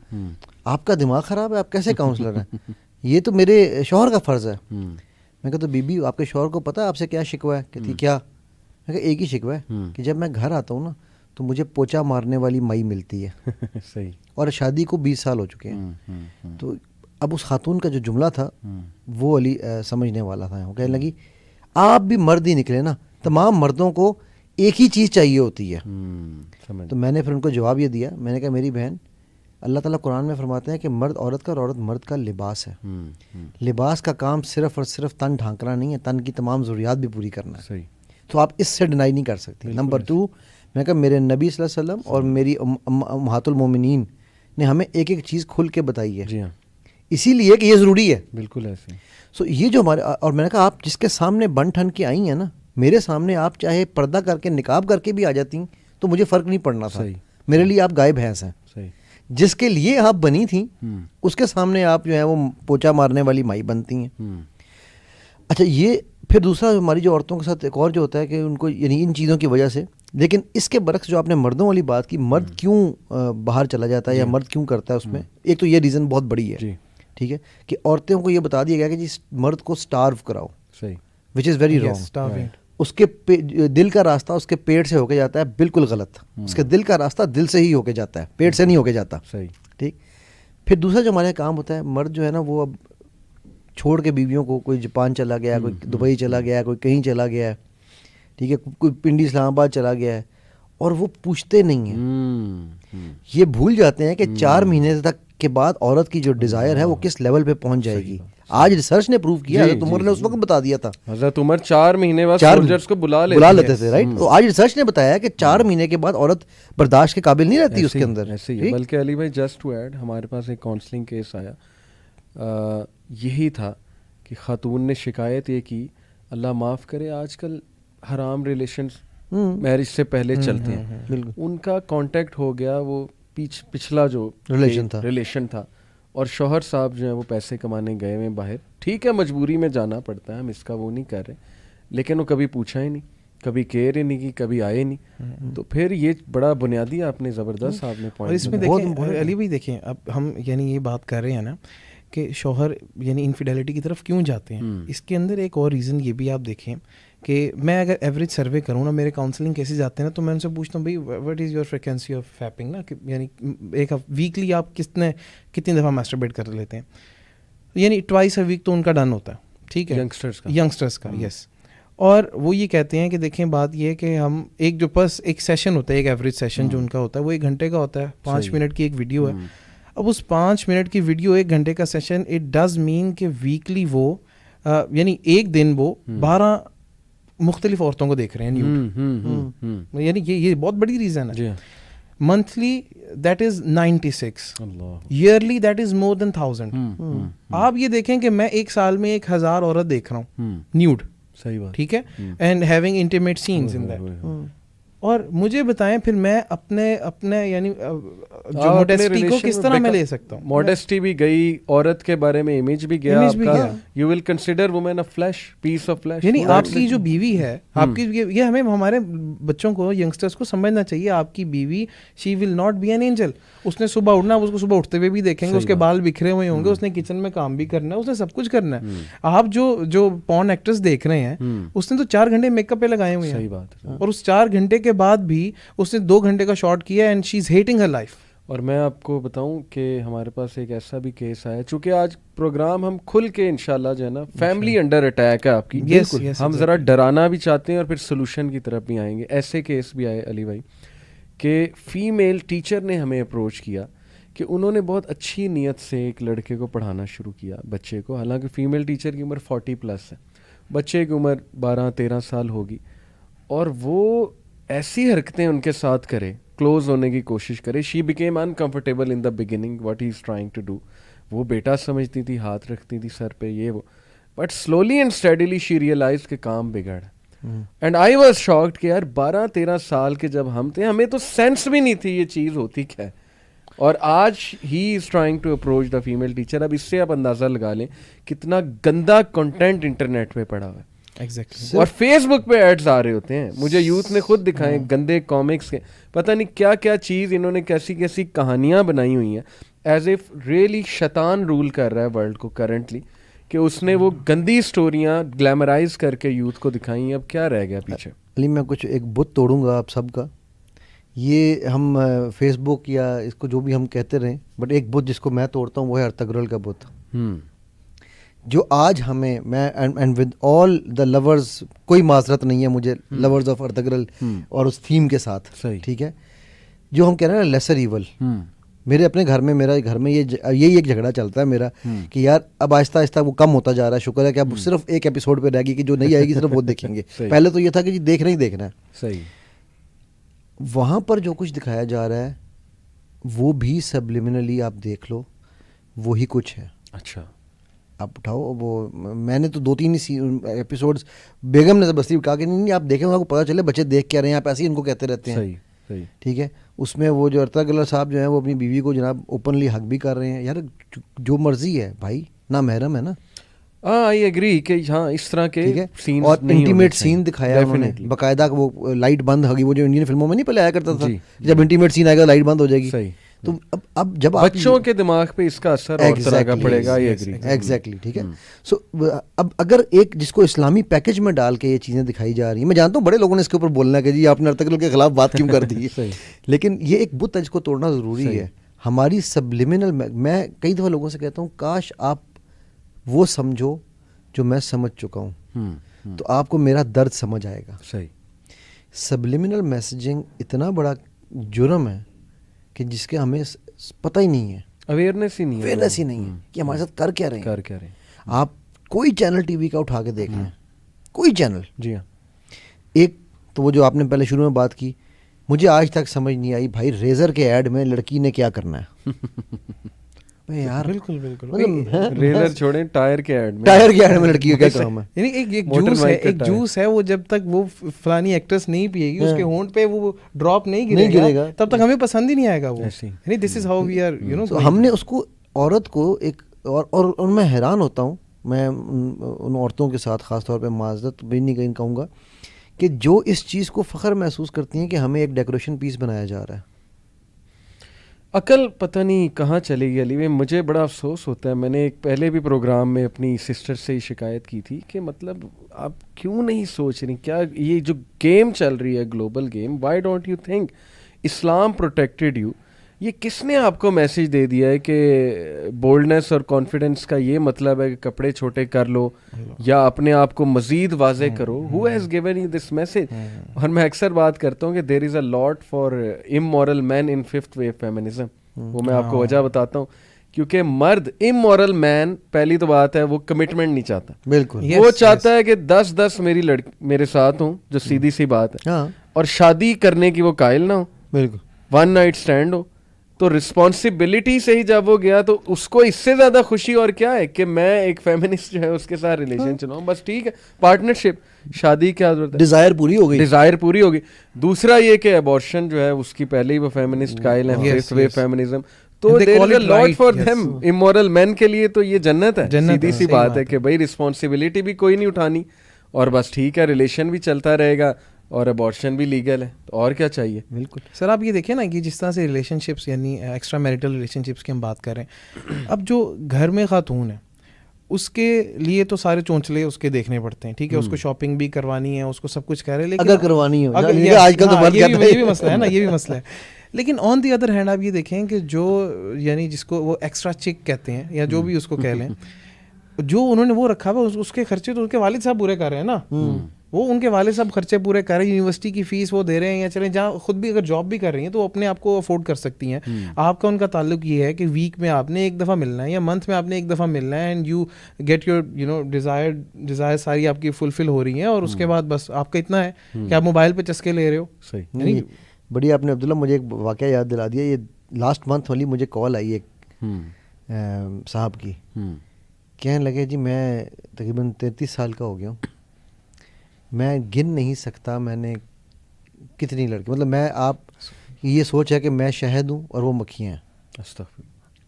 آپ کا دماغ خراب ہے، آپ کیسے کاؤنسلر ہیں؟ یہ تو میرے شوہر کا فرض ہے. میں کہا تو بی بی آپ کے شوہر کو پتہ ہے آپ سے کیا شکوہ ہے؟ کہتی کیا؟ میں کہا ایک ہی شکوہ ہے کہ جب میں گھر آتا ہوں نا تو مجھے پوچا مارنے والی مائی ملتی ہے. صحیح. اور شادی کو 20 سال ہو چکے ہیں. تو اب اس خاتون کا جو جملہ تھا وہ علی سمجھنے والا تھا. وہ کہنے لگی آپ بھی مرد ہی نکلے نا، تمام مردوں کو ایک ہی چیز چاہیے ہوتی ہے. تو میں نے پھر ان کو جواب یہ دیا، میں نے کہا میری بہن اللہ تعالیٰ قرآن میں فرماتے ہیں کہ مرد عورت کا اور عورت مرد کا لباس ہے. لباس کا کام صرف اور صرف تن ڈھانکنا نہیں ہے، تن کی تمام ضروریات بھی پوری کرنا ہے. تو آپ اس سے ڈینائی نہیں کر سکتے. نمبر 2 میں نے کہا میرے نبی صلی اللہ علیہ وسلم اور میری امہات المومنین نے ہمیں ایک ایک چیز کھل کے بتائی ہے. اسی لیے کہ یہ ضروری ہے. بالکل ایسے. سو یہ جو ہمارے، اور میں نے کہا آپ جس کے سامنے بن ٹھن کے آئی ہیں نا، میرے سامنے آپ چاہے پردہ کر کے نقاب کر کے بھی آ جاتی تو مجھے فرق نہیں پڑنا تھا. میرے لیے آپ گائے بھینس ہیں. جس کے لیے آپ بنی تھیں اس کے سامنے آپ جو ہے وہ پوچا مارنے والی مائی بنتی ہیں. اچھا یہ پھر دوسرا ہماری جو عورتوں کے ساتھ ایک اور جو ہوتا ہے کہ ان کو یعنی ان چیزوں کی وجہ سے، لیکن اس کے برعکس جو آپ نے مردوں والی بات کی، مرد کیوں باہر چلا جاتا ہے یا مرد کیوں کرتا ہے، اس میں ایک تو یہ ریزن بہت بڑی ہے. ٹھیک ہے کہ عورتوں کو یہ بتا دیا گیا کہ جی مرد کو سٹارو کراؤ، وچ از ویری رانگ. اس کے دل کا راستہ اس کے پیٹ سے ہو کے جاتا ہے، بالکل غلط. اس کے دل کا راستہ دل سے ہی ہو کے جاتا ہے، پیٹ سے نہیں ہو کے جاتا. ٹھیک. پھر دوسرا جو ہمارے کام ہوتا ہے، مرد جو ہے نا وہ اب چھوڑ کے بیویوں کو، کوئی جاپان چلا گیا، کوئی دبئی چلا گیا، کوئی کہیں چلا گیا ہے. ٹھیک ہے، کوئی پنڈی اسلام آباد چلا گیا ہے اور وہ پوچھتے نہیں ہیں. یہ بھول جاتے ہیں کہ 4 مہینے تک کے بعد عورت کی جو ڈیزائر ہے وہ کس لیول پہ پہنچ جائے گی. آج ریسرچ نے پروو کیا، حضرت عمر نے اس وقت بتا دیا تھا. حضرت عمر 4 مہینے بعد سولجرز کو بلا لیتے تھے، رائٹ. تو آج ریسرچ نے بتایا کہ 4 مہینے کے بعد عورت برداشت کے قابل نہیں رہتی اس کے اندر. بلکہ علی بھائی جسٹ ٹو ایڈ، ہمارے پاس ایک کاؤنسلنگ کیس آیا، یہی تھا کہ خاتون نے شکایت یہ کی، اللہ معاف کرے آج کل حرام ریلیشنز میرج سے پہلے چلتے ہیں. ان کا کانٹیکٹ ہو گیا وہ پچھلا جو ریلیشن تھا، اور شوہر صاحب جو ہیں وہ پیسے کمانے گئے ہوئے باہر. ٹھیک ہے مجبوری میں جانا پڑتا ہے، ہم اس کا وہ نہیں کر رہے، لیکن وہ کبھی پوچھا ہی نہیں، کبھی کیئر ہی نہیں کی، کبھی آئے نہیں. تو پھر یہ بڑا بنیادی آپ نے زبردست آپ نے پوائنٹ. اس میں دیکھیں علی بھائی، دیکھیں اب ہم یعنی یہ بات کر رہے ہیں نا کہ شوہر یعنی انفیڈیلٹی کی طرف کیوں جاتے ہیں. اس کے اندر ایک اور ریزن یہ بھی آپ دیکھیں کہ میں اگر ایوریج سروے کروں نا، میرے کاؤنسلنگ کیسز آتے ہیں نا، تو میں ان سے پوچھتا ہوں بھائی what is your frequency of fapping نا، یعنی ایک ویکلی آپ کتنی دفعہ میسٹربیٹ کر لیتے ہیں. یعنی 2 times a week تو ان کا ڈن ہوتا ہے. ٹھیک ہے، ینگسٹرس کا. یس. اور وہ یہ کہتے ہیں کہ دیکھیں بات یہ ہے کہ ہم ایک جو بس ایک سیشن ہوتا ہے, ایک ایوریج سیشن جو ان کا ہوتا ہے وہ 1 گھنٹے کا ہوتا ہے, 5 منٹ کی ایک ویڈیو ہے. اب اس 5 منٹ کی ویڈیو 1 گھنٹے کا سیشن, اٹ ڈز مین کہ ویکلی وہ یعنی ایک دن وہ 12 مختلف عورتوں کو دیکھ رہے ہیں نیوڈ. یعنی یہ بہت بڑی ریزن ہے. Monthly that is 96, yearly that is more than 1000. آپ یہ دیکھیں کہ میں ایک سال میں 1000 عورت دیکھ رہا ہوں نیوڈ, صحیح بات, ٹھیک ہے, and having intimate scenes in that. اور مجھے بتائیں پھر میں اپنے یعنی جو موڈیسٹی کو کس طرح میں لے سکتا ہوں. موڈیسٹی بھی گئی, عورت کے بارے میں امیج بھی گیا آپ کا. You will consider woman a flesh, piece of flesh. یعنی آپ کی جو بیوی ہے, آپ کی یہ ہمیں ہمارے بچوں کو, ینگسٹرس کو سمجھنا چاہیے, آپ کی بیوی she will not be an angel. اس نے صبح اٹھنا, اس کو صبح اٹھتے ہوئے بھی دیکھیں گے, اس کے بال بکھرے ہوئے ہوں گے, اس نے کچن میں کام بھی کرنا ہے, اس نے سب کچھ کرنا ہے. آپ جو پورن ایکٹرس دیکھ رہے ہیں اس نے تو 4 گھنٹے میک اپ پہ لگائے ہوئے ہیں, اور اس 4 گھنٹے کے بعد بھی اس نے 2 گھنٹے کا شارٹ کیا, and she is hating her life. اور میں آپ کو بتاؤں کہ ہمارے پاس ایک ایسا بھی کیس آیا, چونکہ آج پروگرام ہم کھل کے انشاءاللہ جو ہے نا, فیملی انڈر اٹیک ہے آپ کی, ہم ذرا ڈرانا بھی چاہتے ہیں اور پھر سولوشن کی طرف بھی آئیں گے. ایسے کیس بھی آئے علی بھائی کہ فیمیل ٹیچر نے ہمیں اپروچ کیا کہ انہوں نے بہت اچھی نیت سے ایک لڑکے کو پڑھانا شروع کیا, بچے کو, حالانکہ فیمیل ٹیچر کی عمر 40+ ہے, بچے کی عمر 12-13 سال ہوگی, اور وہ ایسی حرکتیں ان کے ساتھ کرے, کلوز ہونے کی کوشش کرے. She became uncomfortable in the beginning what he is trying to do. وہ بیٹا سمجھتی تھی, ہاتھ رکھتی تھی سر پہ, یہ وہ, but slowly and steadily she realise کہ کام بگڑ. اینڈ آئی واز شاکڈ کہ یار 12-13 سال کے جب ہم تھے, ہمیں تو سینس بھی نہیں تھی یہ چیز ہوتی کیا ہے. اور آج he is trying to approach the female teacher. اب اس سے آپ اندازہ لگا لیں کتنا گندا کنٹینٹ انٹرنیٹ پہ پڑا ہوا ہے. اور فیس بک پہ ایڈز آ رہے ہوتے ہیں, مجھے یوتھ نے خود دکھائے گندے کامکس کے, پتہ نہیں کیا کیا چیز انہوں نے کیسی کیسی کہانیاں بنائی ہوئی ہیں, ایز اف ریئلی شیطان رول کر رہا ہے ورلڈ کو کرنٹلی, کہ اس نے وہ گندی سٹوریاں گلیمرائز کر کے یوتھ کو دکھائی ہیں. اب کیا رہ گیا پیچھے. علی میں کچھ ایک بت توڑوں گا آپ سب کا, یہ ہم فیس بک یا اس کو جو بھی ہم کہتے رہیں, بٹ ایک بت جس کو میں توڑتا ہوں وہ ہے ارطغرل کا بت, جو آج ہمیں, میں and with all the lovers, کوئی معذرت نہیں ہے مجھے لورز آف ارطغرل اور اس تھیم کے ساتھ, ٹھیک ہے, جو ہم کہہ رہے ہیں لیسر ایول. میرے اپنے گھر میں, میرا گھر میں یہی ایک جھگڑا چلتا ہے میرا کہ یار اب آہستہ آہستہ وہ کم ہوتا جا رہا ہے. شکر ہے کہ اب صرف ایک ایپیسوڈ پہ رہ گی کہ جو نہیں آئے گی صرف وہ دیکھیں گے. پہلے تو یہ تھا کہ جی دیکھنا ہی دیکھنا ہے. صحیح. وہاں پر جو کچھ دکھایا جا رہا ہے وہ بھی سبلیمنلی آپ دیکھ لو وہی کچھ ہے. اچھا آپ اٹھاؤ, وہ میں نے تو 2-3 ایپیسوڈز, بیگم نے زبردستی کہا کہ نہیں آپ دیکھیں, آپ کو پتہ چلے بچے دیکھ کیا رہے ہیں, آپ ایسے ہی ان کو کہتے رہتے ہیں. صحیح, ٹھیک ہے. اس میں وہ جو ارطغرل صاحب جو ہیں وہ اپنی بیوی کو جناب اوپنلی حق بھی کر رہے ہیں. یار جو مرضی ہے بھائی, نا محرم ہے نا. آئی ایگری کہ ہاں اس طرح کے سینز, اور انٹیمیٹ سین دکھایا انہوں نے باقاعدہ. وہ لائٹ بند ہوگی, وہ جو انڈین فلموں میں نہیں پہلے آیا کرتا تھا, جب انٹیمیٹ سین آئے گا لائٹ بند ہو جائے گی. تو اب جب بچوں کے دماغ پہ اس کا اثر اور طرح کا پڑے گا. ایگزیکٹلی, ٹھیک ہے. سو اب اگر ایک جس کو اسلامی پیکج میں ڈال کے یہ چیزیں دکھائی جا رہی ہیں, میں جانتا ہوں بڑے لوگوں نے اس کے اوپر بولنا ہے کہ جی آپ نے ارطغرل کے خلاف بات کیوں کر دی, لیکن یہ ایک بت ہے جس کو توڑنا ضروری ہے. ہماری سبلیمنل, میں کئی دفعہ لوگوں سے کہتا ہوں کاش آپ وہ سمجھو جو میں سمجھ چکا ہوں, تو آپ کو میرا درد سمجھ آئے گا. صحیح. سبلیمنل میسیجنگ اتنا بڑا جرم ہے کہ جس کے ہمیں پتہ ہی نہیں ہے, اویئرنیس ہی نہیں ہے کہ ہمارے ساتھ کر کیا رہے ہیں. آپ کوئی چینل ٹی وی کا اٹھا کے دیکھ لیں, کوئی چینل. جی ہاں. ایک تو وہ جو آپ نے پہلے شروع میں بات کی, مجھے آج تک سمجھ نہیں آئی بھائی ریزر کے ایڈ میں لڑکی نے کیا کرنا ہے. یار بالکل ریزر چھوڑیں, ٹائر کے ایڈ میں لڑکی کا کیا کام ہے. یعنی ایک جوس ہے, وہ جب تک وہ فلانی ایکٹریس نہیں پیے گی, اس کے ہونٹ پہ وہ ڈراپ نہیں گرے گا, تب تک ہمیں پسند ہی نہیں آئے گا وہ. یعنی this is how we are, you know. ہم نے اس کو, عورت کو ایک, اور میں حیران ہوتا ہوں, میں ان عورتوں کے ساتھ خاص طور پہ معذرت بھی نہیں کہیں کہوں گا, کہ جو اس چیز کو فخر محسوس کرتی ہیں کہ ہمیں ایک ڈیکوریشن پیس بنایا جا رہا ہے. عقل پتہ نہیں کہاں چلے گی علی. مجھے بڑا افسوس ہوتا ہے, میں نے ایک پہلے بھی پروگرام میں اپنی سسٹر سے ہی شکایت کی تھی کہ مطلب آپ کیوں نہیں سوچ رہی, کیا یہ جو گیم چل رہی ہے global game, why don't you think Islam protected you یہ کس نے آپ کو میسج دے دیا ہے کہ بولڈنس اور کانفیڈنس کا یہ مطلب ہے کہ کپڑے چھوٹے کر لو یا اپنے آپ کو مزید واضح کرو؟ Who has given you this message? اور میں اکثر بات کرتا ہوں کہ there is a lot for immoral men in fifth wave feminism. وہ میں آپ کو وجہ بتاتا ہوں. کیونکہ مرد امورل مین پہلی تو بات ہے وہ کمٹمنٹ نہیں چاہتا. بالکل وہ چاہتا ہے کہ 10 میری لڑکی میرے ساتھ ہوں, جو سیدھی سی بات ہے, اور شادی کرنے کی وہ قائل نہ ہو, بالکل ون نائٹ اسٹینڈ ہو. تو رسپانسبلٹی سے ہی جب وہ گیا تو اس کو اس سے زیادہ خوشی اور کیا ہے کہ میں ایک فیمنسٹ جو ہے اس کے ساتھ ریلیشن چلاؤں. بس ٹھیک ہے, پارٹنرشپ, شادی کیا ضرورت ہے, ڈیزائر پوری ہو گئی, ڈیزائر پوری ہوگی. دوسرا یہ کہ ابارشن جو ہے اس کی پہلے ہی وہ فیمنسٹ قائل ہیں, ففتھ ویو فیمنزم. تو there is a lot for them. Immoral men کے لیے تو یہ جنت ہے. سیدھی سی بات ہے کہ بھائی رسپانسبلٹی بھی کوئی نہیں اٹھانی اور بس ٹھیک ہے, ریلیشن بھی چلتا رہے گا اور ابارشن بھی لیگل ہے, تو اور کیا چاہیے. بالکل سر, آپ یہ دیکھیں نا کہ جس طرح سے ریلیشن شپس یعنی ایکسٹرا میریٹل ریلیشن شپس کی ہم بات کر رہے ہیں, اب جو گھر میں خاتون ہے اس کے لیے تو سارے چونچلے اس کے دیکھنے پڑتے ہیں, ٹھیک ہے, اس کو شاپنگ بھی کروانی ہے, اس کو سب کچھ کہہ رہے ہیں, لیکن اگر کروانی ہو آج کل تو یہ بھی مسئلہ ہے نا, یہ بھی مسئلہ ہے. لیکن آن دی ادر ہینڈ آپ یہ دیکھیں کہ جو یعنی جس کو وہ ایکسٹرا چک کہتے ہیں یا جو بھی اس کو کہہ لیں, جو انہوں نے وہ رکھا ہوا اس کے خرچے تو ان کے والد صاحب پورے کر رہے ہیں نا, وہ ان کے والد صاحب خرچے پورے کر رہے ہیں, یونیورسٹی کی فیس وہ دے رہے ہیں, یا چلیں جہاں خود بھی اگر جاب بھی کر رہی ہیں تو وہ اپنے آپ کو افورڈ کر سکتی ہیں. آپ کا ان کا تعلق یہ ہے کہ ویک میں آپ نے ایک دفعہ ملنا ہے یا منتھ میں آپ نے ایک دفعہ ملنا ہے, and you get your you know desire ساری آپ کی فلفل ہو رہی ہیں, اور اس کے بعد بس آپ کا اتنا ہے کہ آپ موبائل پہ چسکے لے رہے ہو. صحیح, بڑی آپ نے عبداللہ مجھے ایک واقعہ یاد دلا دیا. یہ لاسٹ منتھ والی مجھے کال آئی ایک صاحب کی, کہنے لگے جی میں تقریباً 33 سال کا ہو گیا ہوں, میں گن نہیں سکتا میں نے کتنی لڑکی, مطلب میں, آپ یہ سوچ ہے کہ میں شہد ہوں اور وہ مکھیاں ہیں.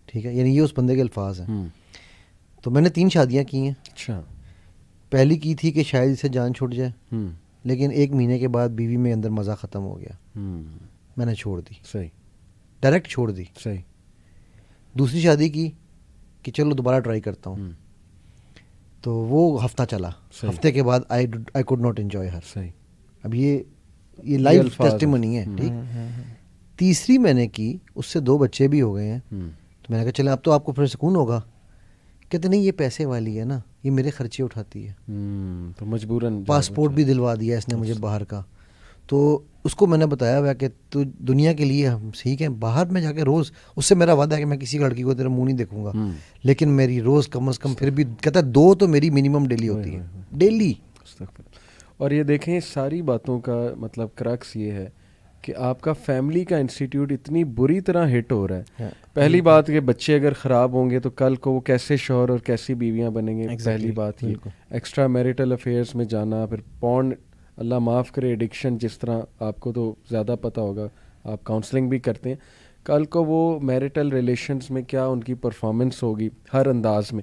ٹھیک ہے, یعنی یہ اس بندے کے الفاظ ہیں. تو میں نے 3 شادیاں کی ہیں. اچھا. پہلی کی تھی کہ شاید اسے جان چھوٹ جائے, لیکن 1 مہینے کے بعد بیوی میں اندر مزہ ختم ہو گیا, میں نے چھوڑ دی. صحیح, ڈائریکٹ چھوڑ دی. صحیح. دوسری شادی کی کہ چلو دوبارہ ٹرائی کرتا ہوں, تو وہ ہفتہ چلا, ہفتے کے بعد آئی کوڈ ناٹ انجوائے ہر. صحیح. اب یہ لائف ٹیسٹیمونی ہے. ٹھیک. تیسری میں نے کی, اس سے 2 بچے بھی ہو گئے ہیں, تو میں نے کہا چلیں اب تو آپ کو پھر سکون ہوگا. کہتے نہیں یہ پیسے والی ہے نا, یہ میرے خرچے اٹھاتی ہے, تو مجبوراً پاسپورٹ بھی دلوا دیا اس نے مجھے باہر کا. تو اس کو میں نے بتایا ہوا کہ تو دنیا کے لیے ہم ٹھیک ہیں, باہر میں جا کے روز, اس سے میرا وعدہ ہے کہ میں کسی لڑکی کو تیرا منہ نہیں دیکھوں گا, لیکن میری روز کم از کم پھر بھی کہتا ہے 2 تو میری منیمم ڈیلی ہوتی ہے, ڈیلی. اور یہ دیکھیں ساری باتوں کا مطلب کرکس یہ ہے کہ آپ کا فیملی کا انسٹیٹیوٹ اتنی بری طرح ہٹ ہو رہا ہے. پہلی بات کہ بچے اگر خراب ہوں گے تو کل کو وہ کیسے شوہر اور کیسی بیویاں بنیں گے. پہلی بات یہ ایکسٹرا میریٹل افیئرس میں جانا, پھر پورن, اللہ معاف کرے, ایڈکشن, جس طرح آپ کو تو زیادہ پتہ ہوگا, آپ کاؤنسلنگ بھی کرتے ہیں, کل کو وہ میریٹل ریلیشنز میں کیا ان کی پرفارمنس ہوگی ہر انداز میں,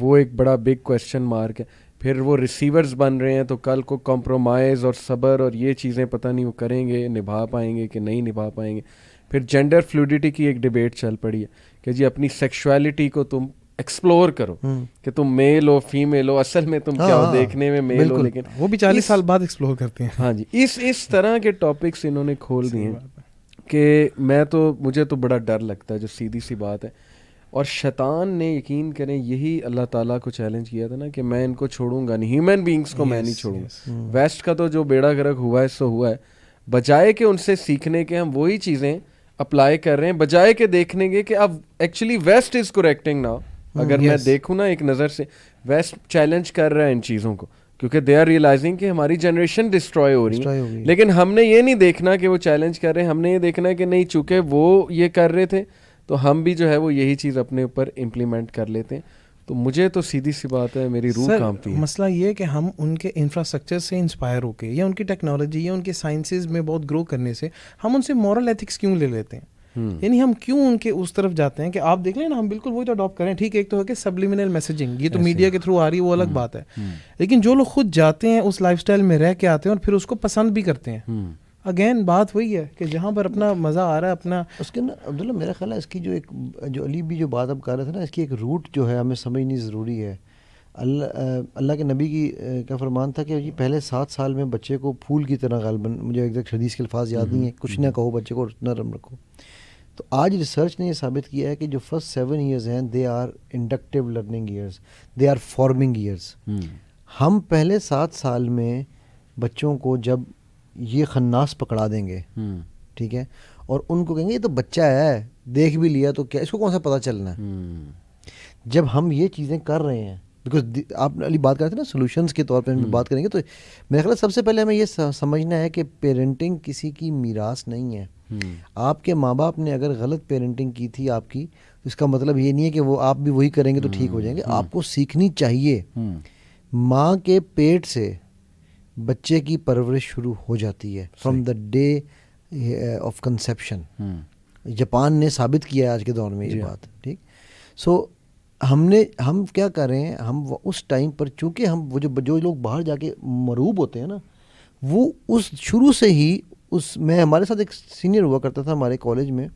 وہ ایک بڑا بگ کویسچن مارک ہے. پھر وہ ریسیورز بن رہے ہیں تو کل کو کمپرومائز اور صبر اور یہ چیزیں پتہ نہیں وہ کریں گے, نبھا پائیں گے کہ نہیں نبھا پائیں گے. پھر جینڈر فلوئڈٹی کی ایک ڈیبیٹ چل پڑی ہے کہ جی اپنی سیکشوالٹی کو تم ایکسپلور کرو, کہ تم میل ہو فیمیل ہو, اصل میں تم کیا ہو, دیکھنے میں میل ہو لیکن وہ بھی 40 سال بعد ایکسپلور کرتے ہیں. ہاں جی, اس طرح کے ٹاپکس انہوں نے کھول دیے ہیں کہ مجھے تو بڑا ڈر لگتا ہے, جو سیدھی سی بات ہے. اور شیطان نے یقین کریں یہی اللہ تعالیٰ کو چیلنج کیا تھا نا کہ میں ان کو چھوڑوں گا نہیں, ہیومن بینگس کو میں نہیں چھوڑوں گا. ویسٹ کا تو جو بیڑا گرک ہوا ہے سو ہوا ہے, بجائے کہ ان سے سیکھنے کے ہم وہی چیزیں اپلائی کر رہے ہیں, بجائے کہ دیکھنے کے کہ اب ایکچولی ویسٹ از کریکٹنگ ناؤ. اگر میں دیکھوں نا ایک نظر سے, ویسٹ چیلنج کر رہا ہے ان چیزوں کو, کیونکہ دے آر ریئلائزنگ کہ ہماری جنریشن ڈسٹروائے ہو رہی ہے. لیکن ہم نے یہ نہیں دیکھنا کہ وہ چیلنج کر رہے ہیں, ہم نے یہ دیکھنا ہے کہ نہیں چونکہ وہ یہ کر رہے تھے تو ہم بھی جو ہے وہ یہی چیز اپنے اوپر امپلیمنٹ کر لیتے ہیں. تو مجھے تو سیدھی سی بات ہے, میری روح کانپتی ہے. مسئلہ یہ ہے کہ ہم ان کے انفراسٹرکچر سے انسپائر ہو کے یا ان کی ٹیکنالوجی یا ان کے سائنسز میں بہت گرو کرنے سے ہم ان سے مورل ایتھکس کیوں لے لیتے ہیں, یعنی ہم کیوں ان کے اس طرف جاتے ہیں کہ آپ دیکھ لیں نا, ہم بالکل وہی تو اڈاپٹ کریں. ٹھیک ہے, ایک تو ہے کہ سبلیمنل میسیجنگ, یہ تو میڈیا کے تھرو آ رہی ہے, وہ الگ بات ہے. لیکن جو لوگ خود جاتے ہیں اس لائف اسٹائل میں رہ کے آتے ہیں اور پھر اس کو پسند بھی کرتے ہیں, اگین بات وہی ہے کہ جہاں پر اپنا مزہ آ رہا ہے اپنا. اس کے نا عبداللہ میرا خیال ہے اس کی جو علی بھی جو بات اب کر رہے تھے نا, اس کی ایک روٹ جو ہے ہمیں سمجھنی ضروری ہے. اللہ کے نبی کی کا فرمان تھا کہ جی پہلے 7 سال میں بچے کو پھول کی طرح غالباً, مجھے ایگزیکٹ حدیث کے الفاظ یاد نہیں ہے, کچھ نہ کہو بچے کو نرم رکھو. تو آج ریسرچ نے یہ ثابت کیا ہے کہ جو فرسٹ 7 ایئرز ہیں they are inductive learning years, they are forming years. ہم پہلے 7 سال میں بچوں کو جب یہ خناس پکڑا دیں گے، ٹھیک ہے، اور ان کو کہیں گے یہ تو بچہ ہے، دیکھ بھی لیا تو کیا، اس کو کون سا پتہ چلنا ہے. جب ہم یہ چیزیں کر رہے ہیں، بیکاز آپ علی بات کرتے ہیں نا سولوشنس کے طور پہ ہم بات کریں گے، تو میرا خیال ہے سب سے پہلے ہمیں یہ سمجھنا ہے کہ پیرنٹنگ کسی کی میراث نہیں ہے. آپ کے ماں باپ نے اگر غلط پیرنٹنگ کی تھی آپ کی، تو اس کا مطلب یہ نہیں ہے کہ وہ آپ بھی وہی کریں گے تو ٹھیک ہو جائیں گے. آپ کو سیکھنی چاہیے. ماں کے پیٹ سے بچے کی پرورش شروع ہو جاتی ہے from the day of conception. Japan نے ثابت کیا ہے آج کے دور میں یہ بات. ٹھیک. سو ہم کیا کر رہے ہیں، ہم اس ٹائم پر چونکہ ہم وہ جو لوگ باہر جا کے مروب ہوتے ہیں نا، وہ اس شروع سے ہی میں ہمارے ساتھ ایک سینئر ہوا کرتا تھا ہمارے کالج میں،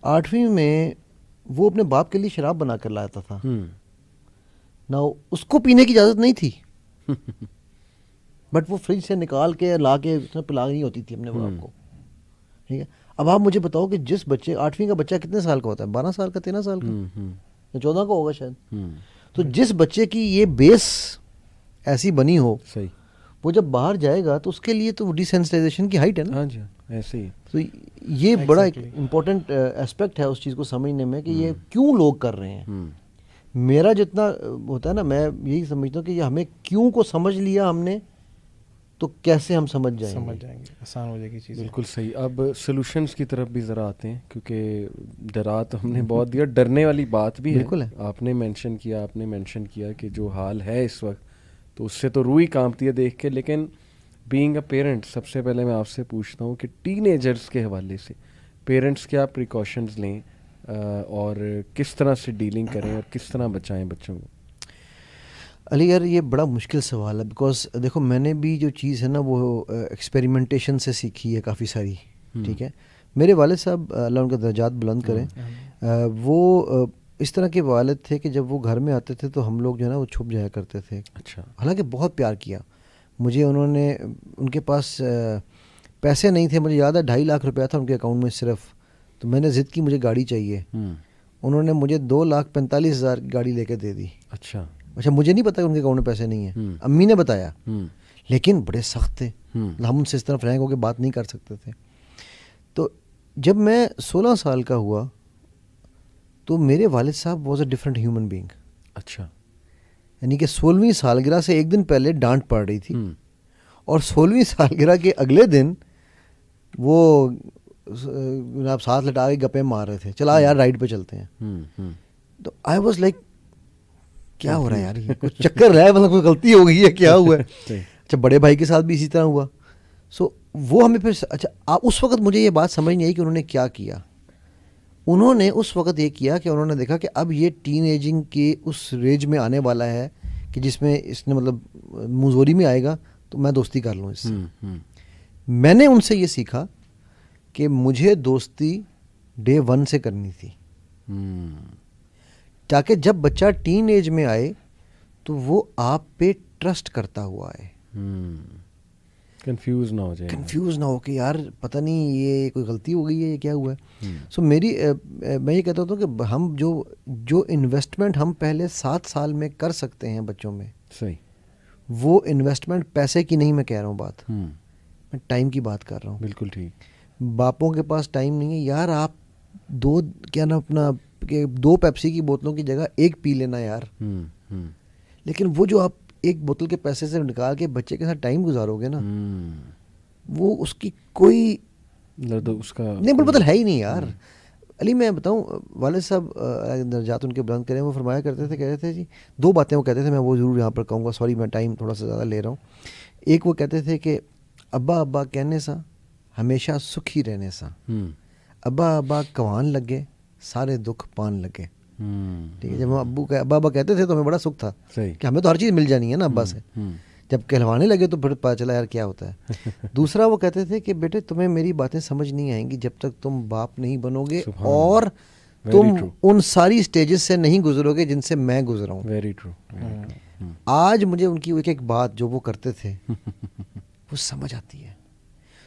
8ویں میں وہ اپنے باپ کے لیے شراب بنا کر لاتا تھا. نہ اس کو پینے کی اجازت نہیں تھی، بٹ وہ فریج سے نکال کے لا کے اس نے پلانی ہوتی تھی اپنے باپ کو. ٹھیک ہے. اب آپ مجھے بتاؤ کہ جس بچے 8ویں کا بچہ کتنے سال کا ہوتا ہے، 12 سال کا، 13 سال کا، یا 14 کا ہوگا شاید. تو جس بچے کی یہ بیس ایسی بنی ہو، صحیح، وہ جب باہر جائے گا تو اس کے لیے تو ڈیسینسٹائزیشن کی ہائٹ ہے نا. ہاں جی ایسے ہی. تو یہ بڑا ایک امپورٹنٹ اسپیکٹ ہے اس چیز کو سمجھنے میں کہ یہ کیوں لوگ کر رہے ہیں. میرا جتنا ہوتا ہے نا، میں یہی سمجھتا ہوں کہ یہ ہمیں کیوں کو سمجھ لیا ہم نے تو کیسے ہم سمجھ جائیں گے، آسان ہو جائے گی چیزیں. بالکل صحیح. اب سولوشنز کی طرف بھی ذرا آتے ہیں، کیونکہ ڈرا تو ہم نے بہت دیا، ڈرنے والی بات بھی بالکل ہے. آپ نے مینشن کیا کہ جو حال ہے اس وقت تو اس سے تو روح ہی کانپتی ہے دیکھ کے. لیکن بینگ اے پیرنٹ، سب سے پہلے میں آپ سے پوچھتا ہوں کہ ٹین ایجرز کے حوالے سے پیرنٹس کیا پریکاشنز لیں اور کس طرح سے ڈیلنگ کریں اور کس طرح بچائیں بچوں کو. علی یار یہ بڑا مشکل سوال ہے، بیکاز دیکھو میں نے بھی جو چیز ہے نا وہ ایکسپیریمنٹیشن سے سیکھی ہے کافی ساری. ٹھیک ہے. میرے والد صاحب اللہ ان کا درجات بلند کریں، وہ اس طرح کے والد تھے کہ جب وہ گھر میں آتے تھے تو ہم لوگ جو ہے نا وہ چھپ جایا کرتے تھے. اچھا. حالانکہ بہت پیار کیا مجھے انہوں نے. ان کے پاس پیسے نہیں تھے، مجھے یاد ہے 2.5 لاکھ روپیہ تھا ان کے اکاؤنٹ میں صرف. تو میں نے ضد کی مجھے گاڑی چاہیے، انہوں نے مجھے 2,45,000 کی گاڑی لے کے دے دی. اچھا. مجھے نہیں پتا کہ ان کے اکاؤنٹ میں پیسے نہیں ہیں، امی نے بتایا. لیکن بڑے سخت تھے، ہم ان سے اس طرح فرینک ہو کے بات نہیں کر سکتے تھے. تو جب میں 16 سال کا ہوا تو میرے والد صاحب was a different human being. اچھا. یعنی کہ 16ویں سالگرہ سے ایک دن پہلے ڈانٹ پڑ رہی تھی، اور 16ویں سالگرہ کے اگلے دن وہ آپ ساتھ لٹا کے گپے مار رہے تھے، چلا یار رائڈ پہ چلتے ہیں. تو آئی واز لائک کیا ہو رہا ہے یار، یہ کچھ چکر ہے، مطلب کوئی غلطی ہو گئی ہے، کیا ہوا ہے. اچھا بڑے بھائی کے ساتھ بھی اسی طرح ہوا. سو وہ ہمیں پھر اچھا اس وقت مجھے یہ بات سمجھ نہیں آئی کہ انہوں نے کیا کیا. انہوں نے اس وقت یہ کیا کہ انہوں نے دیکھا کہ اب یہ ٹین ایجنگ کے اس ریج میں آنے والا ہے کہ جس میں اس نے مطلب مزوری میں آئے گا تو میں دوستی کر لوں اس سے. میں نے ان سے یہ سیکھا کہ مجھے دوستی ڈے 1 سے کرنی تھی، تاکہ جب بچہ ٹین ایج میں آئے تو وہ آپ پہ ٹرسٹ کرتا ہوا ہے، کنفیوز نہ ہو کہ یار پتہ نہیں یہ کوئی غلطی ہو گئی ہے، یہ کیا ہوا ہے. سو میں یہ کہتا ہوں کہ ہم جو انویسٹمنٹ ہم پہلے 7 سال میں کر سکتے ہیں بچوں میں، صحیح، وہ انویسٹمنٹ پیسے کی نہیں میں کہہ رہا ہوں، بات میں ٹائم کی بات کر رہا ہوں. بالکل ٹھیک. باپوں کے پاس ٹائم نہیں ہے یار، آپ 2 پیپسی کی بوتلوں کی جگہ 1 پی لینا یار. لیکن وہ جو آپ 1 بوتل کے پیسے سے نکال کے بچے کے ساتھ ٹائم گزارو گے نا، وہ اس کی کوئی نہیں بدل ہے ہی نہیں یار. علی میں بتاؤں، والد صاحب درجات ان کے بلند کریں، وہ فرمایا کرتے تھے، کہتے تھے جی 2 باتیں وہ کہتے تھے، میں وہ ضرور یہاں پر کہوں گا، سوری میں ٹائم تھوڑا سا زیادہ لے رہا ہوں. ایک وہ کہتے تھے کہ ابا کہنے سا ہمیشہ سکھی رہنے سا، ابا کوان لگے سارے دکھ پان لگے. ٹھیک ہے. جب ہم ابا کہتے تھے تو ہمیں بڑا سکھ تھا کہ ہمیں تو ہر چیز مل جانی ہے نا ابا سے. جب کہلوانے لگے تو پھر پتہ چلا یار کیا ہوتا ہے. دوسرا وہ کہتے تھے کہ بیٹے تمہیں میری باتیں سمجھ نہیں آئیں گی جب تک تم باپ نہیں بنو گے اور تم ان ساری سٹیجز سے نہیں گزرو گے جن سے میں گزرا ہوں. Very true. آج مجھے ان کی ایک بات جو وہ کرتے تھے وہ سمجھ آتی ہے.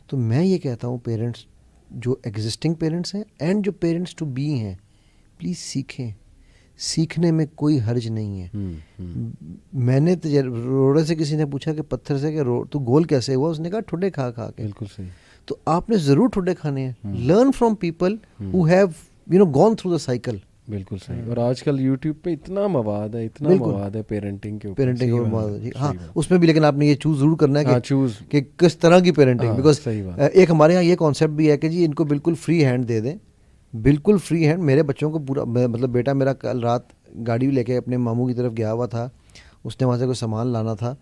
تو میں یہ کہتا ہوں پیرنٹس جو ایگزسٹنگ پیرنٹس ہیں اینڈ جو پیرنٹس ٹو بی ہیں, پلیز سیکھیں, سیکھنے میں کوئی حرج نہیں ہے. میں نے روڑے سے کسی نے پوچھا کہ پتھر سے کہ تو گول کیسے ہوا, اس نے کہا ٹھڈے کھا کھا کے. بالکل صحیح. تو آپ نے ضرور ٹھڈے کھانے ہیں. Learn from people who have you know gone through the cycle. بالکل صحیح. اور آج کل یوٹیوب پہ اتنا مواد ہے, اتنا مواد ہے پیرنٹنگ کے اوپر. پیرنٹنگ کے اوپر, ہاں اس میں بھی, لیکن آپ نے یہ چوز ضرور کرنا ہے کہ کس طرح کی پیرنٹنگ. بیکاز ایک ہمارے یہاں یہ کانسیپٹ بھی ہے کہ جی ان کو بالکل فری ہینڈ دے دیں, بالکل فری ہینڈ. میرے بچوں کو پورا, مطلب بیٹا میرا کل رات گاڑی لے کے اپنے ماموں کی طرف گیا ہوا تھا, اس نے وہاں سے کوئی سامان لانا تھا.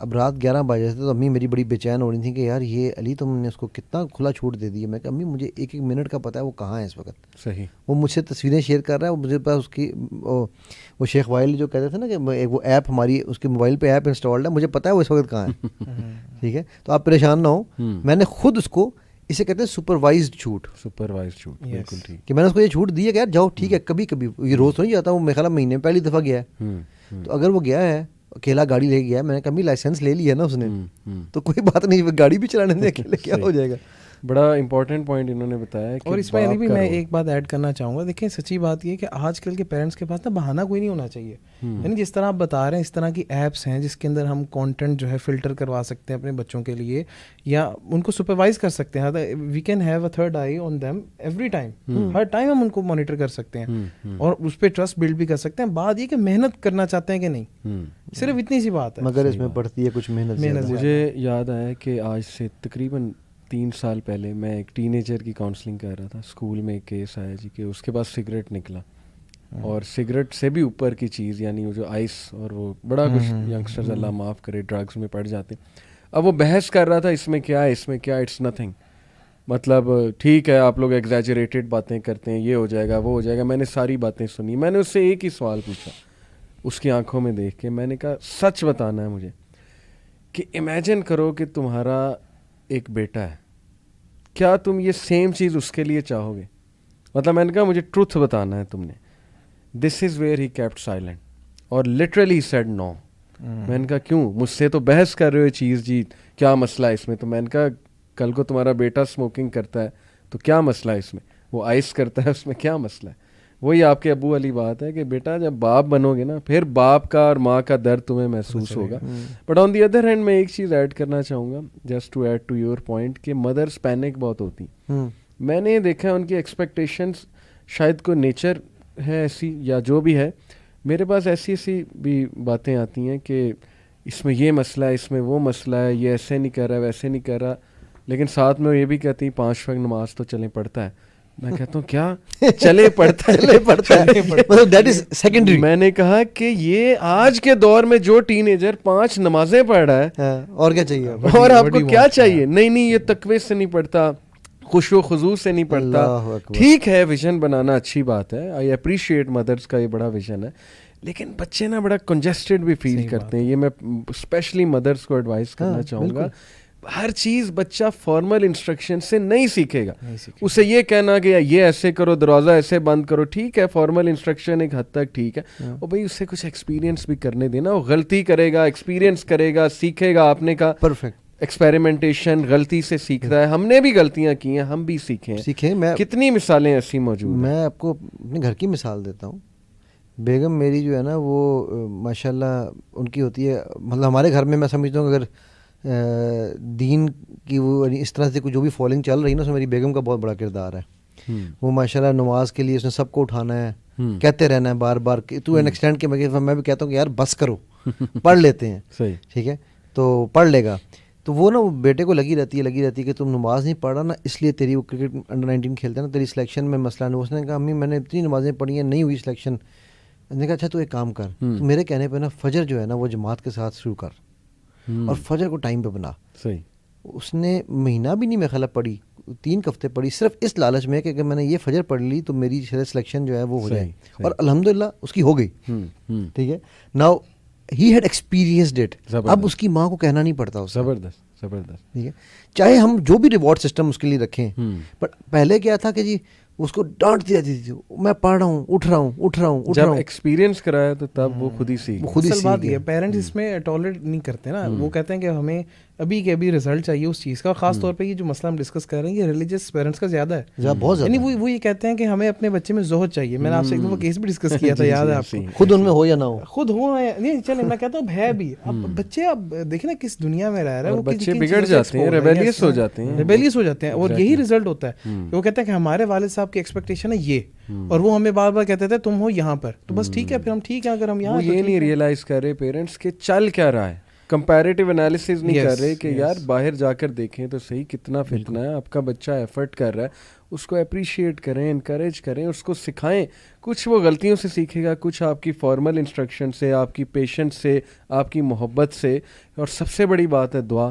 اب رات 11 بجے تھے تو امی میری بڑی بے چین ہو رہی تھی کہ یار یہ علی تم نے اس کو کتنا کھلا چھوٹ دے دی ہے. میں کہا امی مجھے ایک ایک منٹ کا پتہ ہے وہ کہاں ہے اس وقت. صحیح. وہ مجھ سے تصویریں شیئر کر رہا ہے, وہ مجھے پاس اس کی وہ شیخ وائل جو کہتے تھے نا کہ وہ ایپ ہماری اس کے موبائل پہ ایپ انسٹالڈ ہے, مجھے پتہ ہے وہ اس وقت کہاں ہے. ٹھیک ہے, تو آپ پریشان نہ ہو. میں نے خود اس کو, اسے کہتے ہیں سپروائزڈ چھوٹ. سپروائزڈ چھوٹ, بالکل ٹھیک. کہ میں نے اس کو یہ چھوٹ دی ہے کہ یار جاؤ ٹھیک ہے, کبھی کبھی, یہ روز تو نہیں جاتا, وہ میرے خیال مہینے میں پہلی دفعہ گیا ہے. تو اگر وہ گیا ہے اکیلا گاڑی لے کے گیا ہے, میں نے کبھی لائسنس لے لیا نا اس نے, تو کوئی بات نہیں, گاڑی بھی چلانے دیں اکیلے, کیا ہو جائے گا. بڑا امپورٹنٹ پوائنٹ انہوں نے بتایا. اور اس میں بھی میں ایک بات ایڈ کرنا چاہوں گا. دیکھیں سچی بات یہ کہ آج کل کے پیرنٹس کے پاس نا بہانہ کوئی نہیں ہونا چاہیے. یعنی جس طرح آپ بتا رہے ہیں اس طرح کی ایپس ہیں جس کے اندر ہم کانٹینٹ جو ہے فلٹر کروا سکتے ہیں اپنے بچوں کے لیے, یا ان کو سپروائز کر سکتے ہیں. We can have a third eye on them every time, ہر ٹائم ہم ان کو مانیٹر کر سکتے ہیں اور اس پہ ٹرسٹ بلڈ بھی کر سکتے ہیں. بات یہ کہ محنت کرنا چاہتے ہیں کہ نہیں, صرف اتنی سی بات ہے. مگر اس میں پڑتی ہے کچھ محنت. مجھے یاد آیا کہ آج سے تقریباً 3 سال پہلے میں ایک ٹین ایجر کی کاؤنسلنگ کر رہا تھا. اسکول میں ایک کیس آیا جی کہ اس کے پاس سگریٹ نکلا, اور سگریٹ سے بھی اوپر کی چیز, یعنی وہ جو آئس اور وہ بڑا کچھ ینگسٹرز اللہ معاف کرے ڈرگس میں پڑ جاتے ہیں. اب وہ بحث کر رہا تھا اس میں کیا ہے, اس میں کیا, اٹس نتھنگ. مطلب ٹھیک ہے آپ لوگ ایگزیجریٹڈ باتیں کرتے ہیں, یہ ہو جائے گا وہ ہو جائے گا. میں نے ساری باتیں سنی. میں نے اس سے ایک ہی سوال پوچھا اس کی آنکھوں میں دیکھ کے. میں نے کہا سچ بتانا ہے مجھے کہ امیجن کرو کہ تمہارا ایک بیٹا ہے, کیا تم یہ سیم چیز اس کے لیے چاہو گے؟ مطلب میں نے کہا مجھے ٹروتھ بتانا ہے تم نے. This is where he kept silent, اور لٹرلی سیڈ نو. میں نے کہا کیوں, مجھ سے تو بحث کر رہے ہو چیز جی کیا مسئلہ ہے اس میں. تو میں نے کہا کل کو تمہارا بیٹا اسموکنگ کرتا ہے تو کیا مسئلہ ہے اس میں, وہ آئس کرتا ہے اس میں کیا مسئلہ ہے. وہی آپ کے ابو والی بات ہے کہ بیٹا جب باپ بنو گے نا پھر باپ کا اور ماں کا درد تمہیں محسوس ہوگا. But on the other hand میں ایک چیز ایڈ کرنا چاہوں گا, just to add to your point, کہ مدرس پینک بہت ہوتی. میں نے دیکھا ان کی ایکسپیکٹیشنس شاید کوئی نیچر ہے ایسی یا جو بھی ہے. میرے پاس ایسی ایسی بھی باتیں آتی ہیں کہ اس میں یہ مسئلہ ہے, اس میں وہ مسئلہ ہے, یہ ایسے نہیں کر رہا ویسے نہیں کر رہا, لیکن ساتھ میں وہ یہ بھی کہتی ہیں 5 وقت نماز تو چلیں پڑھتا ہے. میں کہتا ہوں کیا چلے پڑھتا ہے, مطلب دیٹ از سیکنڈری. میں نے کہا کہ یہ آج کے دور میں جو ٹین ایجر 5 نمازیں پڑھ رہا ہے اور کیا چاہیے, اور آپ کو کیا چاہیے. نہیں یہ تقوی سے نہیں پڑھتا, خشوع و خضوع سے نہیں پڑھتا. ٹھیک ہے ویژن بنانا اچھی بات ہے, آئی اپریشیٹ مدرس کا یہ بڑا ویژن ہے, لیکن بچے نا بڑا کنجسٹڈ بھی فیل کرتے ہیں. یہ میں اسپیشلی مدرس کو ایڈوائز کرنا چاہوں گا, ہر چیز بچہ فارمل انسٹرکشن سے نہیں سیکھے گا. اسے یہ کہنا کہ یہ ایسے کرو, دروازہ ایسے بند کرو, ٹھیک ہے فارمل انسٹرکشن ایک حد تک ٹھیک ہے, اور بھائی اسے کچھ ایکسپیرینس بھی کرنے دینا. وہ غلطی کرے گا, ایکسپیرینس کرے گا, سیکھے گا. آپ نے کہا پرفیکٹ, ایکسپیریمنٹیشن, غلطی سے سیکھتا ہے. ہم نے بھی غلطیاں کی ہیں, ہم بھی سیکھیں. میں کتنی مثالیں ایسی موجود ہیں. میں آپ کو اپنے گھر کی مثال دیتا ہوں. بیگم میری جو ہے نا وہ ماشاء اللہ ان کی ہوتی ہے, مطلب ہمارے گھر میں سمجھتا ہوں اگر دین کی وہ اس طرح سے جو بھی فالوئنگ چل رہی ہے نا اس میں میری بیگم کا بہت بڑا کردار ہے. وہ ماشاء اللہ نماز کے لیے اس نے سب کو اٹھانا ہے, کہتے رہنا ہے بار بار, تو این ایکسٹینڈ کے میں بھی کہتا ہوں کہ یار بس کرو, پڑھ لیتے ہیں. ٹھیک ہے تو پڑھ لے گا. تو وہ نا بیٹے کو لگی رہتی ہے کہ تم نماز نہیں پڑھ رہا نا, اس لیے تیری وہ کرکٹ انڈر 19 کھیلتے ہیں نا, تیری سلیکشن میں مسئلہ نہیں. اس نے کہا امی میں نے اتنی نمازیں پڑھی ہیں نہیں ہوئی سلیکشن. میں نے کہا اچھا تو ایک کام کر, تو میرے کہنے پہ نا فجر جو ہے نا وہ جماعت کے ساتھ شروع کر, اور فجر کو ٹائم پہ بنا. صحیح. اس نے مہینہ بھی نہیں میں خیال پڑھی, 3 ہفتے پڑھی, صرف اس لالچ میں کہ اگر میں نے یہ فجر پڑھ لی تو میری سلیکشن جو ہے وہ ہو جائے, اور الحمدللہ اس کی ہو گئی. ٹھیک ہے. Now he had experienced it. اب اس کی ماں کو کہنا نہیں پڑتا. زبردست. ٹھیک ہے. چاہے ہم جو بھی ریوارڈ سسٹم اس کے لیے رکھیں, بٹ پہلے کیا تھا کہ جی اس کو ڈانٹتی رہتی تھی, میں پڑھ رہا ہوں, اٹھ رہا ہوں. جب ایکسپیرینس کرایا تو تب وہ خود ہی سیکھ خود ہی اصل بات یہ ہے گیا. پیرنٹس اس میں ٹالریٹ نہیں کرتے نا, وہ کہتے ہیں کہ ہمیں ابھی کے ابھی رزلٹ چاہیے اس چیز کا. خاص طور پہ یہ جو مسئلہ ہم ڈسکس کر رہے ہیں یہ ریلیجیس پیرنٹس کا زیادہ ہے, بہت زیادہ. یعنی وہ یہ کہتے ہیں کہ ہمیں اپنے بچے میں زہد چاہیے. میں نے آپ سے ایک دفعہ کیس بھی ڈسکس کیا تھا, یاد ہے آپ کو, خود ان میں ہو یا نہ ہو, خود ہو نہیں چلے, میں کہتا ہوں ہے بھی. اب بچے اب دیکھیں نا کس دنیا میں رہ رہے ہیں, وہ بچے بگڑ جاتے ہیں, ریبیلیس ہو جاتے ہیں, اور یہی رزلٹ ہوتا ہے. وہ کہتے ہیں کہ ہمارے والد صاحب کی ایکسپیکٹیشن ہے یہ, اور وہ ہمیں بار بار کہتے تھے تم ہو یہاں پر تو بس ٹھیک ہے, پھر ہم ٹھیک ہے اگر ہم یہاں. وہ یہ نہیں ریئلائز کر رہے پیرنٹس کہ چل کیا رہا ہے, کمپیریٹیو انالیسز نہیں کر رہے کہ یار باہر جا کر دیکھیں تو صحیح کتنا فتنہ ہے. آپ کا بچہ ایفرٹ کر رہا ہے, اس کو اپریشیٹ کریں, انکریج کریں, اس کو سکھائیں. کچھ وہ غلطیوں سے سیکھے گا, کچھ آپ کی فارمل انسٹرکشن سے, آپ کی پیشنس سے, آپ کی محبت سے, اور سب سے بڑی بات ہے دعا.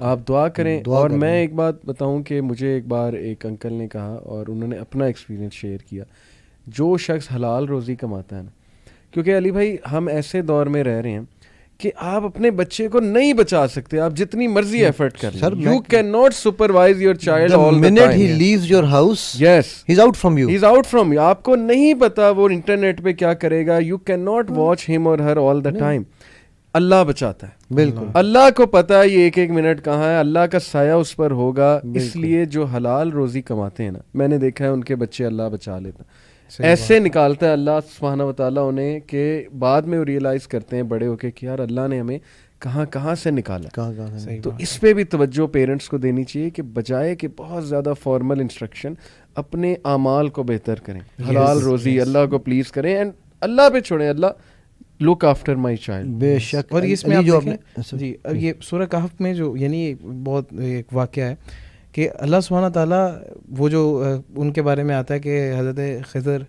آپ دعا کریں. اور میں ایک بات بتاؤں کہ مجھے ایک بار ایک انکل نے کہا اور انہوں نے اپنا ایکسپیرینس شیئر کیا, جو شخص حلال روزی کماتا ہے نا, کیونکہ علی بھائی ہم ایسے دور میں رہ رہے ہیں کہ آپ اپنے بچے کو نہیں بچا سکتے, آپ جتنی مرضی ایفرٹ کر لیں, you can not supervise your child all the time. He leaves your house, yes he is out from you, he is out from you. آپ کو نہیں پتا وہ انٹرنیٹ پہ کیا کرے گا. یو کین ناٹ واچ ہم اور ہر آل دا ٹائم. اللہ بچاتا ہے, بالکل. اللہ کو پتا ہے یہ ایک ایک منٹ کہاں ہے, اللہ کا سایہ اس پر ہوگا. اس لیے جو حلال روزی کماتے ہیں نا, میں نے دیکھا ہے ان کے بچے اللہ بچا لیتا ہے, ایسے نکالتا ہے اللہ سبحانہ و تعالیٰ انہیں کہ بعد میں وہ ریئلائز کرتے ہیں بڑے ہو کے کہ یار اللہ نے ہمیں کہاں کہاں سے نکالا. تو اس پہ بھی توجہ پیرنٹس کو دینی چاہیے کہ بجائے کہ بہت زیادہ فارمل انسٹرکشن, اپنے اعمال کو بہتر کریں, حلال روزی اللہ کو پلیز کریں, اینڈ اللہ پہ چھوڑیں. اللہ لک آفٹر مائی چائلڈ. بے شک. اور اس میں آپ دیکھیں جی, اب یہ سورہ کہف میں جو یعنی بہت ایک واقعہ ہے کہ اللہ سبحانہ تعالیٰ وہ جو ان کے بارے میں آتا ہے کہ حضرت خضر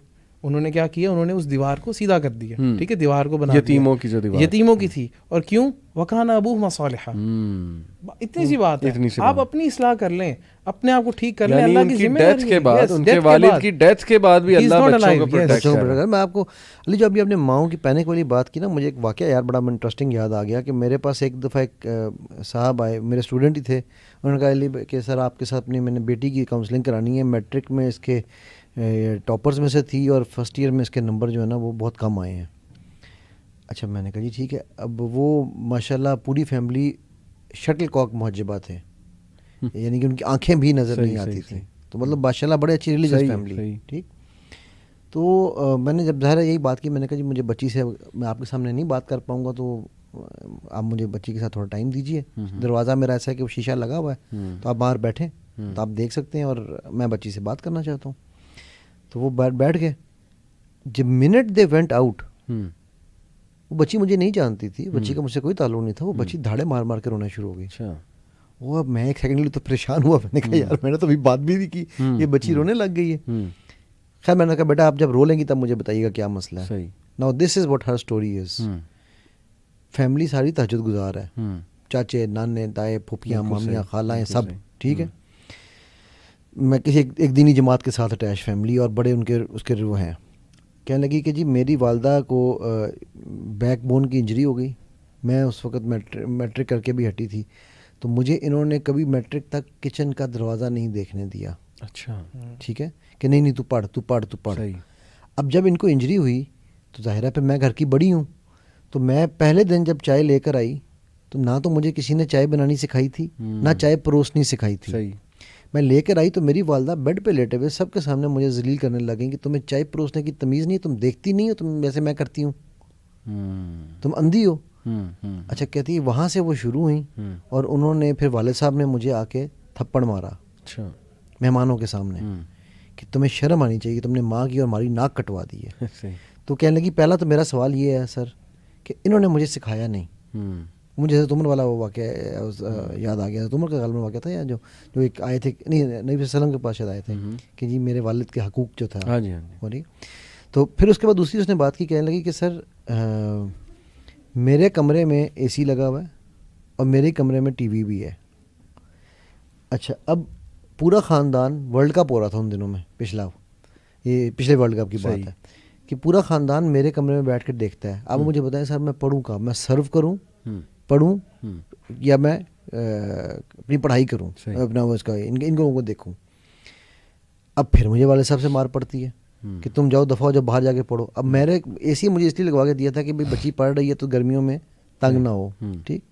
انہوں نے کیا کیا, انہوں نے اس دیوار کو سیدھا کر دیا, ٹھیک ہے, دیوار کو بنا دیا, یتیموں کی جو دیوار, یتیموں کی تھی. اور کیوں, وَكَانَ أَبُوهُمَا صَالِحًا. اتنی سی بات ہے, آپ اپنی اصلاح کر لیں, اپنے آپ کو ٹھیک کر لیں. اللہ کی ذمہ ڈیتھ کے بعد, ان کے والد کی ڈیتھ کے بعد بھی اللہ بچوں کو پروٹیکٹ کر رہا ہے. میں آپ کو علی جو ابھی آپ نے ماؤں کی پینک والی بات کی نا, مجھے ایک واقعہ یار بڑا انٹرسٹنگ یاد آ گیا کہ میرے پاس ایک دفعہ ایک صاحب آئے, میرے اسٹوڈنٹ ہی تھے. انہوں نے کہا علی کہ سر آپ کے ساتھ میں نے بیٹی کی کاؤنسلنگ کرانی ہے, میٹرک میں اس کے ٹاپرز میں سے تھی اور فرسٹ ایئر میں اس کے نمبر جو ہے نا وہ بہت کم آئے ہیں. اچھا, میں نے کہا جی ٹھیک ہے. اب وہ ماشاءاللہ پوری فیملی شٹل کاک محجبہ تھے, یعنی کہ ان کی آنکھیں بھی نظر نہیں آتی تھیں, تو مطلب ماشاءاللہ بڑے اچھی ریلیجس فیملی, ٹھیک. تو میں نے جب ظاہر یہی بات کی, میں نے کہا جی مجھے بچی سے میں آپ کے سامنے نہیں بات کر پاؤں گا, تو آپ مجھے بچی کے ساتھ تھوڑا ٹائم دیجیے. دروازہ میرا ایسا ہے کہ وہ شیشہ لگا ہوا ہے, تو آپ باہر بیٹھیں تو آپ دیکھ سکتے ہیں, اور میں بچی سے بات کرنا چاہتا ہوں. تو وہ بیٹھ گئے. جب منٹ دے وینٹ آؤٹ, وہ بچی مجھے نہیں جانتی تھی, بچی کا مجھ سے کوئی تعلق نہیں تھا, وہ بچی دھاڑے مار مار کے رونا شروع ہو گئی. وہ اب میں ایک سیکنڈ کے لیے تو پریشان ہوا, میں نے کہا یار میں نے تو ابھی بات بھی نہیں کی, یہ بچی رونے لگ گئی ہے. خیر میں نے کہا بیٹا آپ جب رو لیں گی تب مجھے بتائیے گا کیا مسئلہ ہے. Now this is what Hare story is. Family ساری تہجد گزار ہے, چاچے نانے تائے پھوپھیاں مامیاں خالائیں سب, ٹھیک ہے. میں کسی ایک دینی جماعت کے ساتھ اٹیچ فیملی, اور بڑے ان کے اس کے وہ ہیں. کہنے لگی کہ جی میری والدہ کو بیک بون کی انجری ہو گئی, میں اس وقت میٹرک کر کے بھی ہٹی تھی, تو مجھے انہوں نے کبھی میٹرک تک کچن کا دروازہ نہیں دیکھنے دیا. اچھا, ٹھیک ہے, کہ نہیں تو پڑھ. اب جب ان کو انجری ہوئی تو ظاہر ہے پھر میں گھر کی بڑی ہوں, تو میں پہلے دن جب چائے لے کر آئی تو نہ تو مجھے کسی نے چائے بنانی سکھائی تھی, نہ چائے پروسنی سکھائی تھی. میں لے کر آئی تو میری والدہ بیڈ پہ لیٹے ہوئے سب کے سامنے مجھے ذلیل کرنے لگیں کہ تمہیں چائے پروسنے کی تمیز نہیں, تم دیکھتی نہیں ہو, تم ویسے میں کرتی ہوں, تم اندھی ہو. اچھا, کہتی ہے وہاں سے وہ شروع ہوئیں, اور انہوں نے پھر والد صاحب نے مجھے آ کے تھپڑ مارا مہمانوں کے سامنے کہ تمہیں شرم آنی چاہیے, تم نے ماں کی اور ہماری ناک کٹوا دی ہے. تو کہنے لگی پہلا تو میرا سوال یہ ہے سر کہ انہوں نے مجھے سکھایا نہیں. مجھے حضرت عمر والا وہ واقعہ یاد آ گیا. حضرت عمر کا غالباً واقعہ تھا, یا جو ایک آئے تھے, نہیں نبی صلی اللہ علیہ وسلم کے پاس شاید آئے تھے کہ جی میرے والد کے حقوق جو تھا ہو رہی. تو پھر اس کے بعد دوسری اس نے بات کی, کہنے لگی کہ سر میرے کمرے میں اے سی لگا ہوا ہے اور میرے کمرے میں ٹی وی بھی ہے. اچھا, اب پورا خاندان ورلڈ کپ ہو رہا تھا ان دنوں میں, پچھلے ورلڈ کپ کی بات ہے کہ پورا خاندان میرے کمرے میں بیٹھ کر دیکھتا ہے. اب مجھے بتائیں سر میں پڑھوں کہاں, میں سرو کروں پڑھوں یا میں اپنی پڑھائی کروں, اپنا اس کا ان کو دیکھوں. اب پھر مجھے والد صاحب سے مار پڑتی ہے کہ تم جاؤ دفعہ جب باہر جا کے پڑھو. اب میرے اے سی مجھے اس لیے لگوا کے دیا تھا کہ بھائی بچی پڑھ رہی ہے تو گرمیوں میں تنگ نہ ہو, ٹھیک.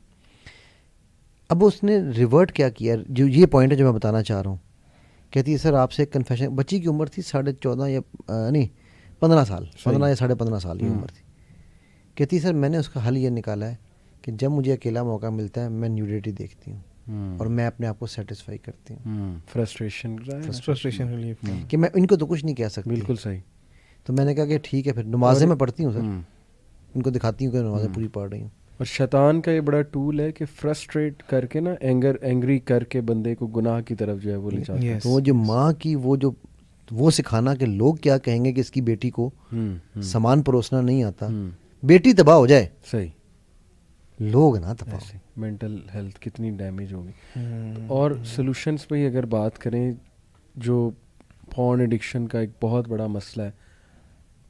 اب اس نے ریورٹ کیا کیا, جو یہ پوائنٹ ہے جو میں بتانا چاہ رہا ہوں. کہتی ہے سر آپ سے ایک کنفیشن, بچی کی عمر تھی 14.5 یا نہیں 15 سال, 15 یا 15.5 سال کی عمر تھی. کہتی ہے سر میں نے اس کا حل یہ نکالا ہے کہ جب مجھے اکیلا موقع ملتا ہے میں نیوڈیٹی دیکھتی ہوں اور میں اپنے آپ کو سیٹسفائی کرتی ہوں. فرسٹریشن ریلیف کہ میں ان کو تو کچھ نہیں کہہ سکتی. بالکل صحیح. تو میں نے کہا کہ ٹھیک ہے پھر نمازیں میں پڑھتی ہوں سر, ان کو دکھاتی ہوں کہ نمازیں پوری پڑھ رہی ہوں. اور شیطان کا یہ بڑا ٹول ہے کہ فرسٹریٹ کر کے نا, اینگری کر کے بندے کو گناہ کی طرف جو ہے وہ لے جاتا ہے. تو وہ جو ماں کی وہ سکھانا کہ لوگ کیا کہیں گے کہ اس کی بیٹی کو سامان پروسنا نہیں آتا, بیٹی تباہ ہو جائے, صحیح, لوگ نا تباہ. مینٹل ہیلتھ کتنی ڈیمیج ہوگی. اور سلوشنس پہ ہی اگر بات کریں, جو پورن ایڈکشن کا ایک بہت بڑا مسئلہ ہے,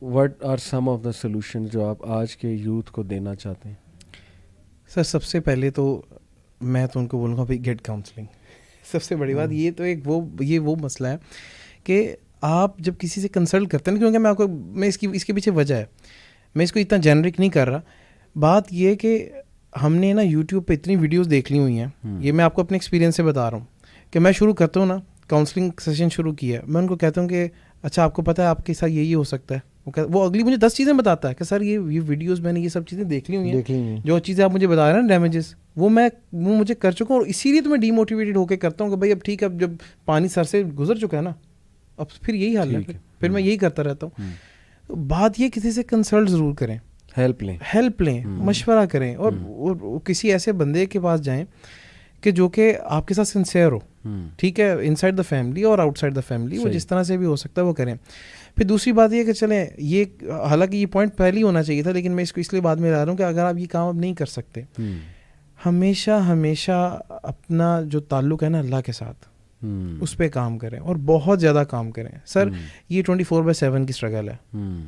what are some of the solution جو آپ آج کے یوتھ کو دینا چاہتے ہیں؟ سر سب سے پہلے تو میں تو ان کو بولوں گا بھائی گیٹ کاؤنسلنگ. سب سے بڑی بات یہ تو ایک وہ مسئلہ ہے کہ آپ جب کسی سے کنسلٹ کرتے ہیں, کیونکہ میں اس کے پیچھے وجہ ہے, میں اس کو اتنا جنرک نہیں کر رہا. بات یہ کہ ہم نے نا یوٹیوب پہ اتنی ویڈیوز دیکھ لی ہوئی ہیں, یہ میں آپ کو اپنے ایکسپیرینس سے بتا رہا ہوں کہ میں شروع کرتا ہوں نا کاؤنسلنگ سیشن شروع کیا, میں ان کو کہتا ہوں کہ اچھا آپ کو پتہ ہے آپ کے ساتھ یہی ہو سکتا ہے. وہ اگلی مجھے 10 چیزیں بتاتا ہے کہ سر یہ ویڈیوز میں نے یہ سب چیزیں دیکھ لی ہوئی ہیں, جو چیزیں آپ مجھے بتا رہے ہیں نا ڈیمیجز, وہ مجھے کر چکا ہوں, اور اسی لیے تو میں ڈی موٹیویٹیڈ ہو کے کرتا ہوں کہ بھائی اب ٹھیک ہے, اب جب پانی سر سے گزر چکا ہے نا اب پھر یہی حال ہے, پھر میں یہی کرتا رہتا ہوں. بات یہ کسی سے کنسلٹ ضرور کریں, ہیلپ لیں, مشورہ کریں, اور کسی ایسے بندے کے پاس جائیں کہ جو کہ آپ کے ساتھ سنسیئر ہو, ٹھیک ہے, ان سائڈ دا فیملی اور آؤٹ سائڈ دا فیملی, وہ جس طرح سے بھی ہو سکتا ہے وہ کریں. پھر دوسری بات یہ کہ چلیں, یہ حالانکہ یہ پوائنٹ پہلے ہی ہونا چاہیے تھا, لیکن میں اس کو اس لیے بعد میں لا رہا ہوں کہ اگر آپ یہ کام اب نہیں کر سکتے, ہمیشہ اپنا جو تعلق ہے نا اللہ کے ساتھ اس پہ کام کریں, اور بہت زیادہ کام کریں. سر یہ 24/7 کی اسٹرگل ہے,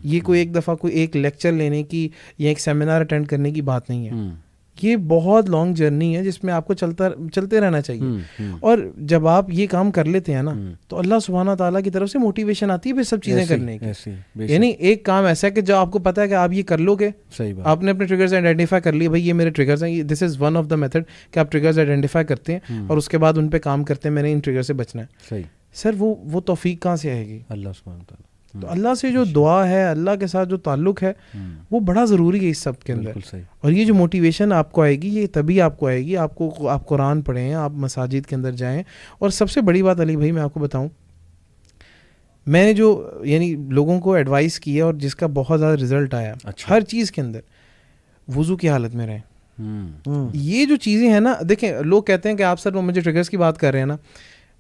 یہ کوئی ایک دفعہ کوئی ایک لیکچر لینے کی یا ایک سیمینار اٹینڈ کرنے کی بات نہیں ہے. یہ بہت لانگ جرنی ہے جس میں آپ کو چلتے رہنا چاہیے. اور جب آپ یہ کام کر لیتے ہیں نا تو اللہ سبحانہ تعالیٰ کی طرف سے موٹیویشن آتی ہے پھر سب چیزیں کرنے کی. یعنی ایک کام ایسا ہے کہ جو آپ کو پتا ہے کہ آپ یہ کر لو گے, آپ نے اپنے ٹریگرز آئیڈینٹیفائی کر لیے, بھائی یہ میرے ٹریگرز ہیں, this is one of the method کہ آپ ٹریگرز آئیڈینٹیفائی کرتے ہیں اور اس کے بعد ان پہ کام کرتے ہیں, میں نے ان ٹریگر سے بچنا ہے. سر وہ توفیق کہاں سے آئے گی؟ اللہ سبحانہ تعالیٰ. تو اللہ سے جو دعا ہے, اللہ کے ساتھ جو تعلق ہے, وہ بڑا ضروری ہے اس سب کے اندر. اور یہ جو موٹیویشن آپ کو آئے گی, یہ تبھی آپ کو آئے گی, آپ قرآن پڑھیں, آپ مساجد کے اندر جائیں. اور سب سے بڑی بات علی بھائی میں آپ کو بتاؤں, میں نے جو یعنی لوگوں کو ایڈوائس کی ہے اور جس کا بہت زیادہ رزلٹ آیا ہر چیز کے اندر, وضو کی حالت میں رہیں. یہ جو چیزیں ہیں نا, دیکھیں لوگ کہتے ہیں کہ آپ سر مجھے ٹریگرز کی بات کر رہے ہیں نا,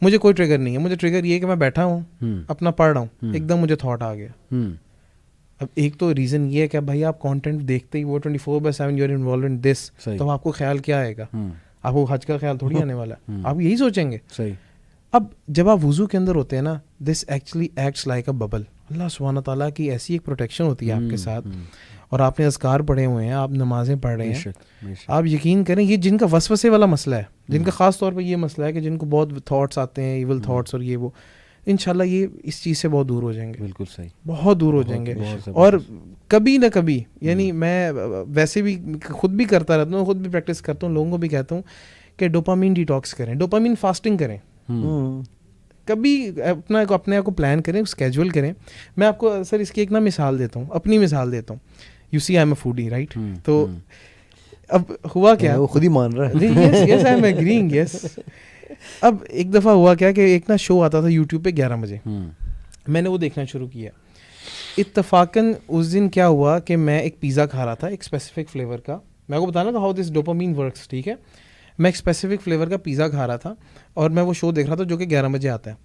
مجھے کوئی ٹریگر نہیں ہے. مجھے ٹریگر یہ ہے کہ میں بیٹھا ہوں اپنا پڑھ رہا ہوں, ایک دم مجھے تھاٹ آ گیا. اب ایک تو ریزن یہ ہے کہ بھائی آپ کانٹینٹ دیکھتے ہی وہ 24/7 یو آر انوالوڈ ان دس, تو آپ کو خیال کیا آئے گا؟ آپ کو حج کا خیال تھوڑی آنے والا ہے, آپ یہی سوچیں گے. اب جب آپ وضو کے اندر ہوتے ہیں نا, this actually acts like a bubble. Allah سبحانہ تعالیٰ کی ایسی ایک پروٹیکشن ہوتی ہے آپ کے ساتھ, اور آپ نے اذکار پڑھے ہوئے ہیں, آپ نمازیں پڑھ رہے ہیں, آپ یقین کریں یہ جن کا وسوسے والا مسئلہ ہے, جن کا خاص طور پہ یہ مسئلہ ہے کہ جن کو بہت تھاٹس آتے ہیں, ایول تھاٹس اور یہ وہ, انشاءاللہ یہ اس چیز سے بہت دور ہو جائیں گے. بالکل صحیح, بہت دور ہو جائیں گے. اور کبھی نہ کبھی, یعنی میں ویسے بھی خود بھی کرتا رہتا ہوں, خود بھی پریکٹس کرتا ہوں, لوگوں کو بھی کہتا ہوں کہ ڈوپامین ڈیٹاکس کریں, ڈوپامین فاسٹنگ کریں. کبھی اپنے آپ کو پلان کریں, اسکیجول کریں. میں آپ کو سر اس کی ایک مثال دیتا ہوں, اپنی مثال دیتا ہوں. You see I am a foodie, right? تو اب ہوا کیا, وہ خود ہی مان رہا ہے. یس آئی ایم ایگرینگ, یس. اب ایک دفعہ ہوا کیا کہ ایک نا شو آتا تھا یوٹیوب پہ 11 بجے, میں نے وہ دیکھنا شروع کیا. اتفاقاً اس دن کیا ہوا کہ میں ایک پیزا کھا رہا تھا, ایک اسپیسیفک فلیور کا. میں کو بتانا تھا ہاؤ دس ڈوپامین ورکس, ٹھیک ہے. میں ایک اسپیسیفک فلیور کا پیزا کھا رہا تھا اور میں وہ شو دیکھ رہا تھا جو کہ 11 بجے آتا ہے.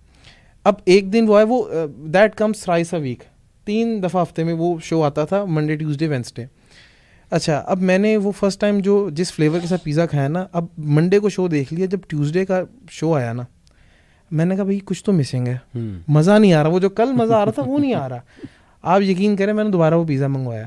اب ایک دن وہ ہے, وہ that comes thrice a week, 3 دفعہ ہفتے میں وہ شو آتا تھا, منڈے ٹیوزڈے وینسڈے. اچھا, اب میں نے وہ فرسٹ ٹائم جو جس فلیور کے ساتھ پیزا کھایا نا, اب منڈے کو شو دیکھ لیا, جب ٹیوزڈے کا شو آیا نا, میں نے کہا بھائی کچھ تو مسنگ ہے, مزہ نہیں آ رہا, وہ جو کل مزہ آ رہا تھا وہ نہیں آ رہا. آپ یقین کریں میں نے دوبارہ وہ پیزا منگوایا.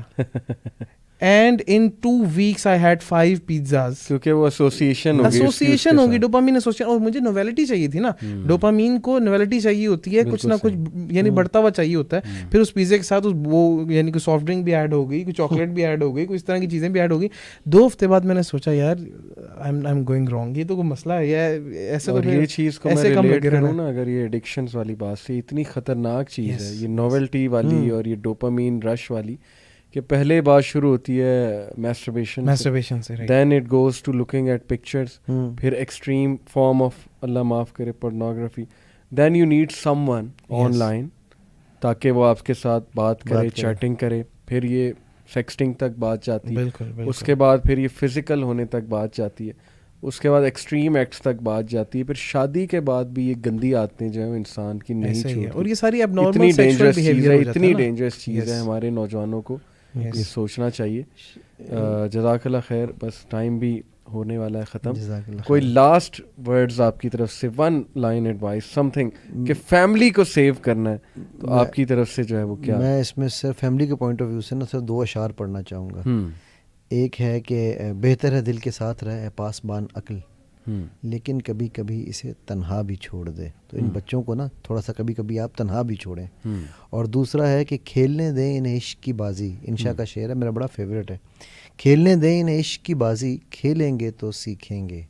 and in 2 weeks I had 5 pizzas. کیونکہ وہ ایسوسیشن ایسوسیشن ہوگی ڈوپامین ایسوسیشن. اور مجھے نویلٹی چاہیے تھی نا, ڈوپامین کو نویلٹی چاہیے ہوتی ہے, کچھ نہ کچھ یعنی بڑھتا ہوا چاہیے ہوتا ہے. پھر اس پیزے کے ساتھ وہ یعنی کوئی سافٹ ڈرنک بھی ایڈ ہو گئی, کوئی چاکلیٹ بھی ایڈ ہو گئی, کوئی اس طرح کی چیزیں بھی ایڈ ہو گئی. 2 ہفتے بعد میں نے سوچا یار آئی ایم گوئنگ رانگ, یہ تو کوئی مسئلہ ہے, ایسے تو یہ چیز کو میں ریلیٹ کروں نا, اگر یہ ایڈکشنز والی بات سے اتنی خطرناک چیز ہے یہ نوویلٹی والی اور یہ ڈوپامین رش والی, کہ پہلے بات شروع ہوتی ہے میسٹربیشن سے, then it goes to looking at pictures, پھر ایکسٹریم فارم آف اللہ معاف کرے pornography, then you need someone online تاکہ وہ آپ کے ساتھ بات کرے, چیٹنگ کرے, پھر یہ سیکسٹنگ تک بات جاتی ہے, اس کے بعد پھر یہ فزیکل ہونے تک بات جاتی ہے, اس کے بعد ایکسٹریم ایکٹس تک بات جاتی ہے, پھر شادی کے بعد بھی یہ گندی عادتیں جو ہیں انسان کی نہیں چھوڑتی. اور یہ ساری اب نارمل سیکشول بیہیویئر ہو جاتا ہے, اتنی ڈینجرس چیز ہے, ہمارے نوجوانوں کو یہ سوچنا چاہیے. جزاک اللہ خیر, بس ٹائم بھی ہونے والا ہے ختم. کوئی لاسٹ ورڈز آپ کی طرف سے, 1 لائن ایڈوائس, سم تھنگ کہ فیملی کو سیو کرنا ہے, تو آپ کی طرف سے جو ہے وہ کیا؟ میں اس میں صرف فیملی کے پوائنٹ آف ویو سے نا صرف 2 اشعار پڑھنا چاہوں گا. ایک ہے کہ بہتر ہے دل کے ساتھ رہے پاسبان عقل, لیکن کبھی کبھی اسے تنہا بھی چھوڑ دے. تو ان بچوں کو نا تھوڑا سا کبھی کبھی آپ تنہا بھی چھوڑیں. اور دوسرا ہے کہ کھیلنے دیں انہیں عشق کی بازی. انشاء کا شعر ہے, میرا بڑا فیوریٹ ہے. کھیلنے دیں انہیں عشق کی بازی, کھیلیں گے تو سیکھیں گے.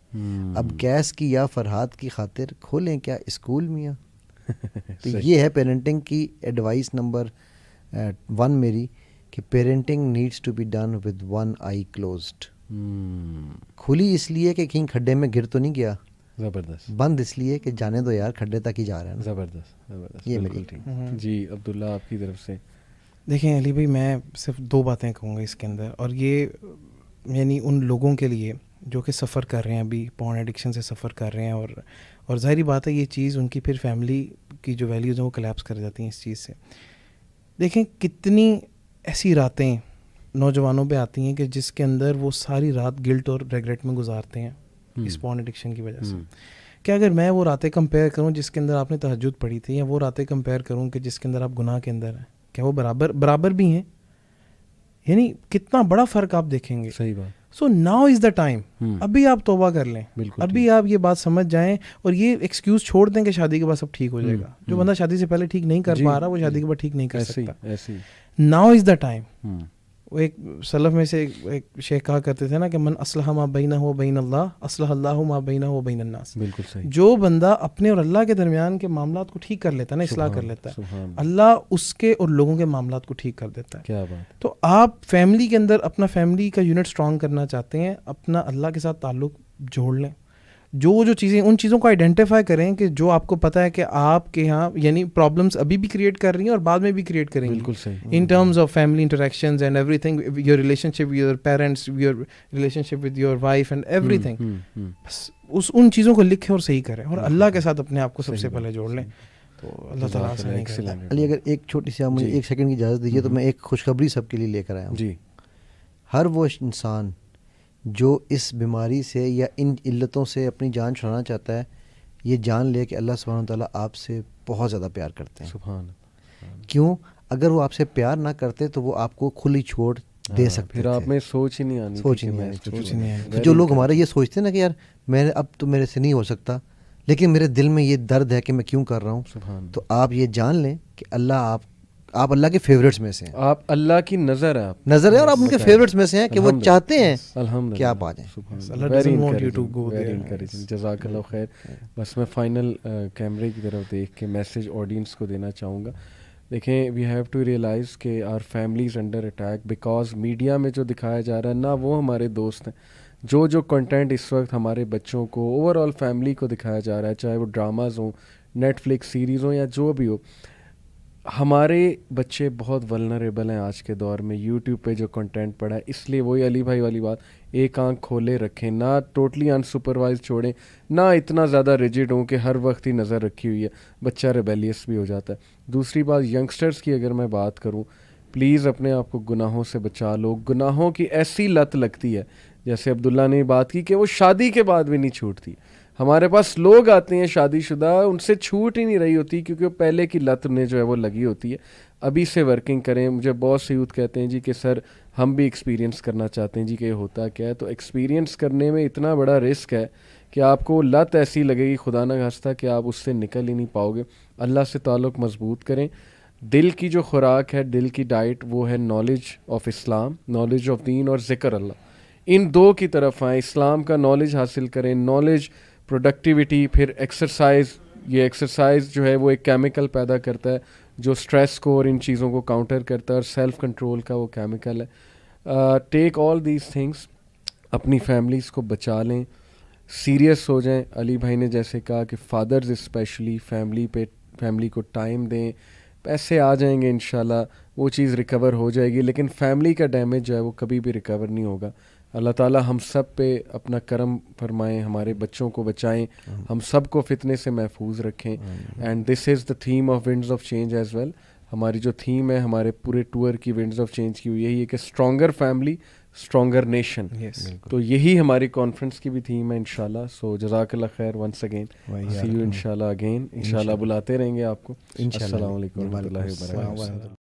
اب گیس کی یا فرحات کی خاطر کھولیں کیا اسکول میاں. تو یہ ہے پیرنٹنگ کی ایڈوائس نمبر 1 میری, کہ parenting needs to be done with 1 eye closed. کھلی اس لیے کہ کہیں کھڈے میں گر تو نہیں گیا, زبردست. بند اس لیے کہ جانے دو یار کھڈے تک ہی جا رہا ہے. زبردست. یہ میری. جی عبداللہ آپ کی طرف سے. دیکھیں علی بھائی, میں صرف 2 باتیں کہوں گا اس کے اندر, اور یہ یعنی ان لوگوں کے لیے جو کہ سفر کر رہے ہیں, ابھی پورن ایڈکشن سے سفر کر رہے ہیں, اور ظاہری بات ہے یہ چیز ان کی پھر فیملی کی جو ویلیوز ہیں وہ کلیپس کر جاتی ہیں اس چیز سے. دیکھیں کتنی ایسی راتیں نوجوانوں پہ آتی ہیں کہ جس کے اندر وہ ساری رات گلٹ اور ریگریٹ میں گزارتے ہیں اس پورن ایڈکشن کی وجہ سے. کہ اگر میں وہ راتیں کمپیئر کروں جس کے اندر آپ نے تہجد پڑھی تھی, یا وہ راتیں کمپیئر کروں کہ جس کے اندر آپ گناہ کے اندر ہیں, کیا وہ برابر بھی ہیں؟ یعنی کتنا بڑا فرق آپ دیکھیں گے. صحیح بات. So now is the time, ابھی آپ توبہ کر لیں, ابھی آپ یہ بات سمجھ جائیں, اور یہ ایکسکیوز چھوڑ دیں کہ شادی کے بعد سب ٹھیک ہو جائے گا. جو بندہ شادی سے پہلے ٹھیک نہیں کر پا رہا وہ شادی کے بعد ٹھیک نہیں کر سکتا. Now is the time. وہ ایک سلف میں سے ایک شیخ کہا کرتے تھے نا کہ من اصلح ما بینہ و بین اللہ اصلح اللہ ما بینہ و بین الناس. بالکل صحیح. جو بندہ اپنے اور اللہ کے درمیان کے معاملات کو ٹھیک کر لیتا ہے نا, اصلاح کر لیتا ہے, اللہ اس کے اور لوگوں کے معاملات کو ٹھیک کر دیتا ہے. کیا بات. تو آپ فیملی کے اندر اپنا فیملی کا یونٹ اسٹرانگ کرنا چاہتے ہیں, اپنا اللہ کے ساتھ تعلق جوڑ لیں. جو چیزیں, ان چیزوں کو آئیڈینٹیفائی کریں کہ جو آپ کو پتہ ہے کہ آپ کے یہاں یعنی پرابلمس ابھی بھی کریٹ کر رہی ہیں اور بعد میں بھی کریٹ کریں گی. بالکل صحیح. In terms of family interactions and every thing, your relation ship with your parents, your relation ship with your wife and every thing. بس ان چیزوں کو لکھیں اور صحیح کریں, اور اللہ کے ساتھ اپنے آپ کو سب سے پہلے جوڑ لیں. تو اللہ تعالیٰ سے علی اگر ایک چھوٹی سی مجھے 1 سیکنڈ کی اجازت دیجیے تو میں ایک خوشخبری سب کے لیے لے کر آیا ہوں. جی. ہر وہ انسان جو اس بیماری سے یا ان علتوں سے اپنی جان چھڑانا چاہتا ہے, یہ جان لے کہ اللہ سبحانہ وتعالیٰ آپ سے بہت زیادہ پیار کرتے ہیں. سبحان. کیوں؟ اگر وہ آپ سے پیار نہ کرتے تو وہ آپ کو کھلی چھوڑ دے سکتے پھر آپ میں سوچ ہی نہیں آنی. جو لوگ ہمارے یہ سوچتے ہیں نا کہ یار میں اب تو میرے سے نہیں ہو سکتا, لیکن میرے دل میں یہ درد ہے کہ میں کیوں کر رہا ہوں, تو آپ یہ جان لیں کہ اللہ آپ اللہ کے فیوریٹس میں سے ہیں. آپ اللہ کی نظر ہے اور آپ ان کے فیوریٹس میں سے ہیں کہ وہ چاہتے ہیں کہ آپ آ جائیں. جزاک اللہ خیر. بس میں فائنل کیمرے کی طرف دیکھ کے میسیج آڈینس کو دینا چاہوں گا. دیکھیں, وی ہیو ٹو ریئلائز کہ our families under attack because media میں جو دکھایا جا رہا ہے نہ وہ ہمارے دوست ہیں. جو کنٹینٹ اس وقت ہمارے بچوں کو اوور آل فیملی کو دکھایا جا رہا ہے, چاہے وہ ڈراماز ہوں, نیٹ فلکس سیریز ہوں یا جو بھی ہو, ہمارے بچے بہت ولنریبل ہیں آج کے دور میں. یوٹیوب پہ جو کنٹینٹ پڑا ہے, اس لیے وہی علی بھائی والی بات, ایک آنکھ کھولے رکھیں, نہ ٹوٹلی انسپروائز چھوڑیں, نہ اتنا زیادہ ریجڈ ہوں کہ ہر وقت ہی نظر رکھی ہوئی ہے, بچہ ریبیلیس بھی ہو جاتا ہے. دوسری بات, ینگسٹرز کی اگر میں بات کروں, پلیز اپنے آپ کو گناہوں سے بچا لو. گناہوں کی ایسی لت لگتی ہے, جیسے عبداللہ نے بات کی, کہ وہ شادی کے بعد بھی نہیں چھوٹتی. ہمارے پاس لوگ آتے ہیں شادی شدہ, ان سے چھوٹ ہی نہیں رہی ہوتی کیونکہ وہ پہلے کی لت انہیں جو ہے وہ لگی ہوتی ہے. ابھی سے ورکنگ کریں. مجھے بہت سے یوتھ کہتے ہیں جی کہ سر ہم بھی ایکسپیرینس کرنا چاہتے ہیں جی کہ یہ ہوتا کیا ہے. تو ایکسپیرینس کرنے میں اتنا بڑا رسک ہے کہ آپ کو لت ایسی لگے گی خدا نہ خواستہ کہ آپ اس سے نکل ہی نہیں پاؤ گے. اللہ سے تعلق مضبوط کریں. دل کی جو خوراک ہے, دل کی ڈائٹ, وہ ہے knowledge of Islam, knowledge of دین اور ذکر اللہ. ان دو کی طرف آئیں. اسلام کا نالج حاصل کریں, نالج, پروڈکٹیوٹی, پھر ایکسرسائز. یہ ایکسرسائز جو ہے وہ ایک کیمیکل پیدا کرتا ہے جو سٹریس کو اور ان چیزوں کو کاؤنٹر کرتا ہے, اور سیلف کنٹرول کا وہ کیمیکل ہے. ٹیک آل دیز تھنگس. اپنی فیملیز کو بچا لیں, سیریس ہو جائیں. علی بھائی نے جیسے کہا کہ فادرز اسپیشلی فیملی کو ٹائم دیں. پیسے آ جائیں گے انشاءاللہ, وہ چیز ریکور ہو جائے گی, لیکن فیملی کا ڈیمیج جو ہے وہ کبھی بھی ریکور نہیں ہوگا. اللہ تعالیٰ ہم سب پہ اپنا کرم فرمائیں, ہمارے بچوں کو بچائیں, ہم سب کو فتنے سے محفوظ رکھیں. And this is the theme of winds of change as well. ہماری جو تھیم ہے ہمارے پورے ٹور کی ونڈز آف چینج کی, یہی ہے کہ اسٹرانگر فیملی اسٹرانگر نیشن. تو یہی ہماری کانفرنس کی بھی تھیم ہے انشاءاللہ. سو جزاک اللہ خیر ونس اگین, سی یو انشاءاللہ اگین, انشاءاللہ بلاتے رہیں گے آپ کو. السلام علیکم ورحمۃ اللہ وبرکاتہ.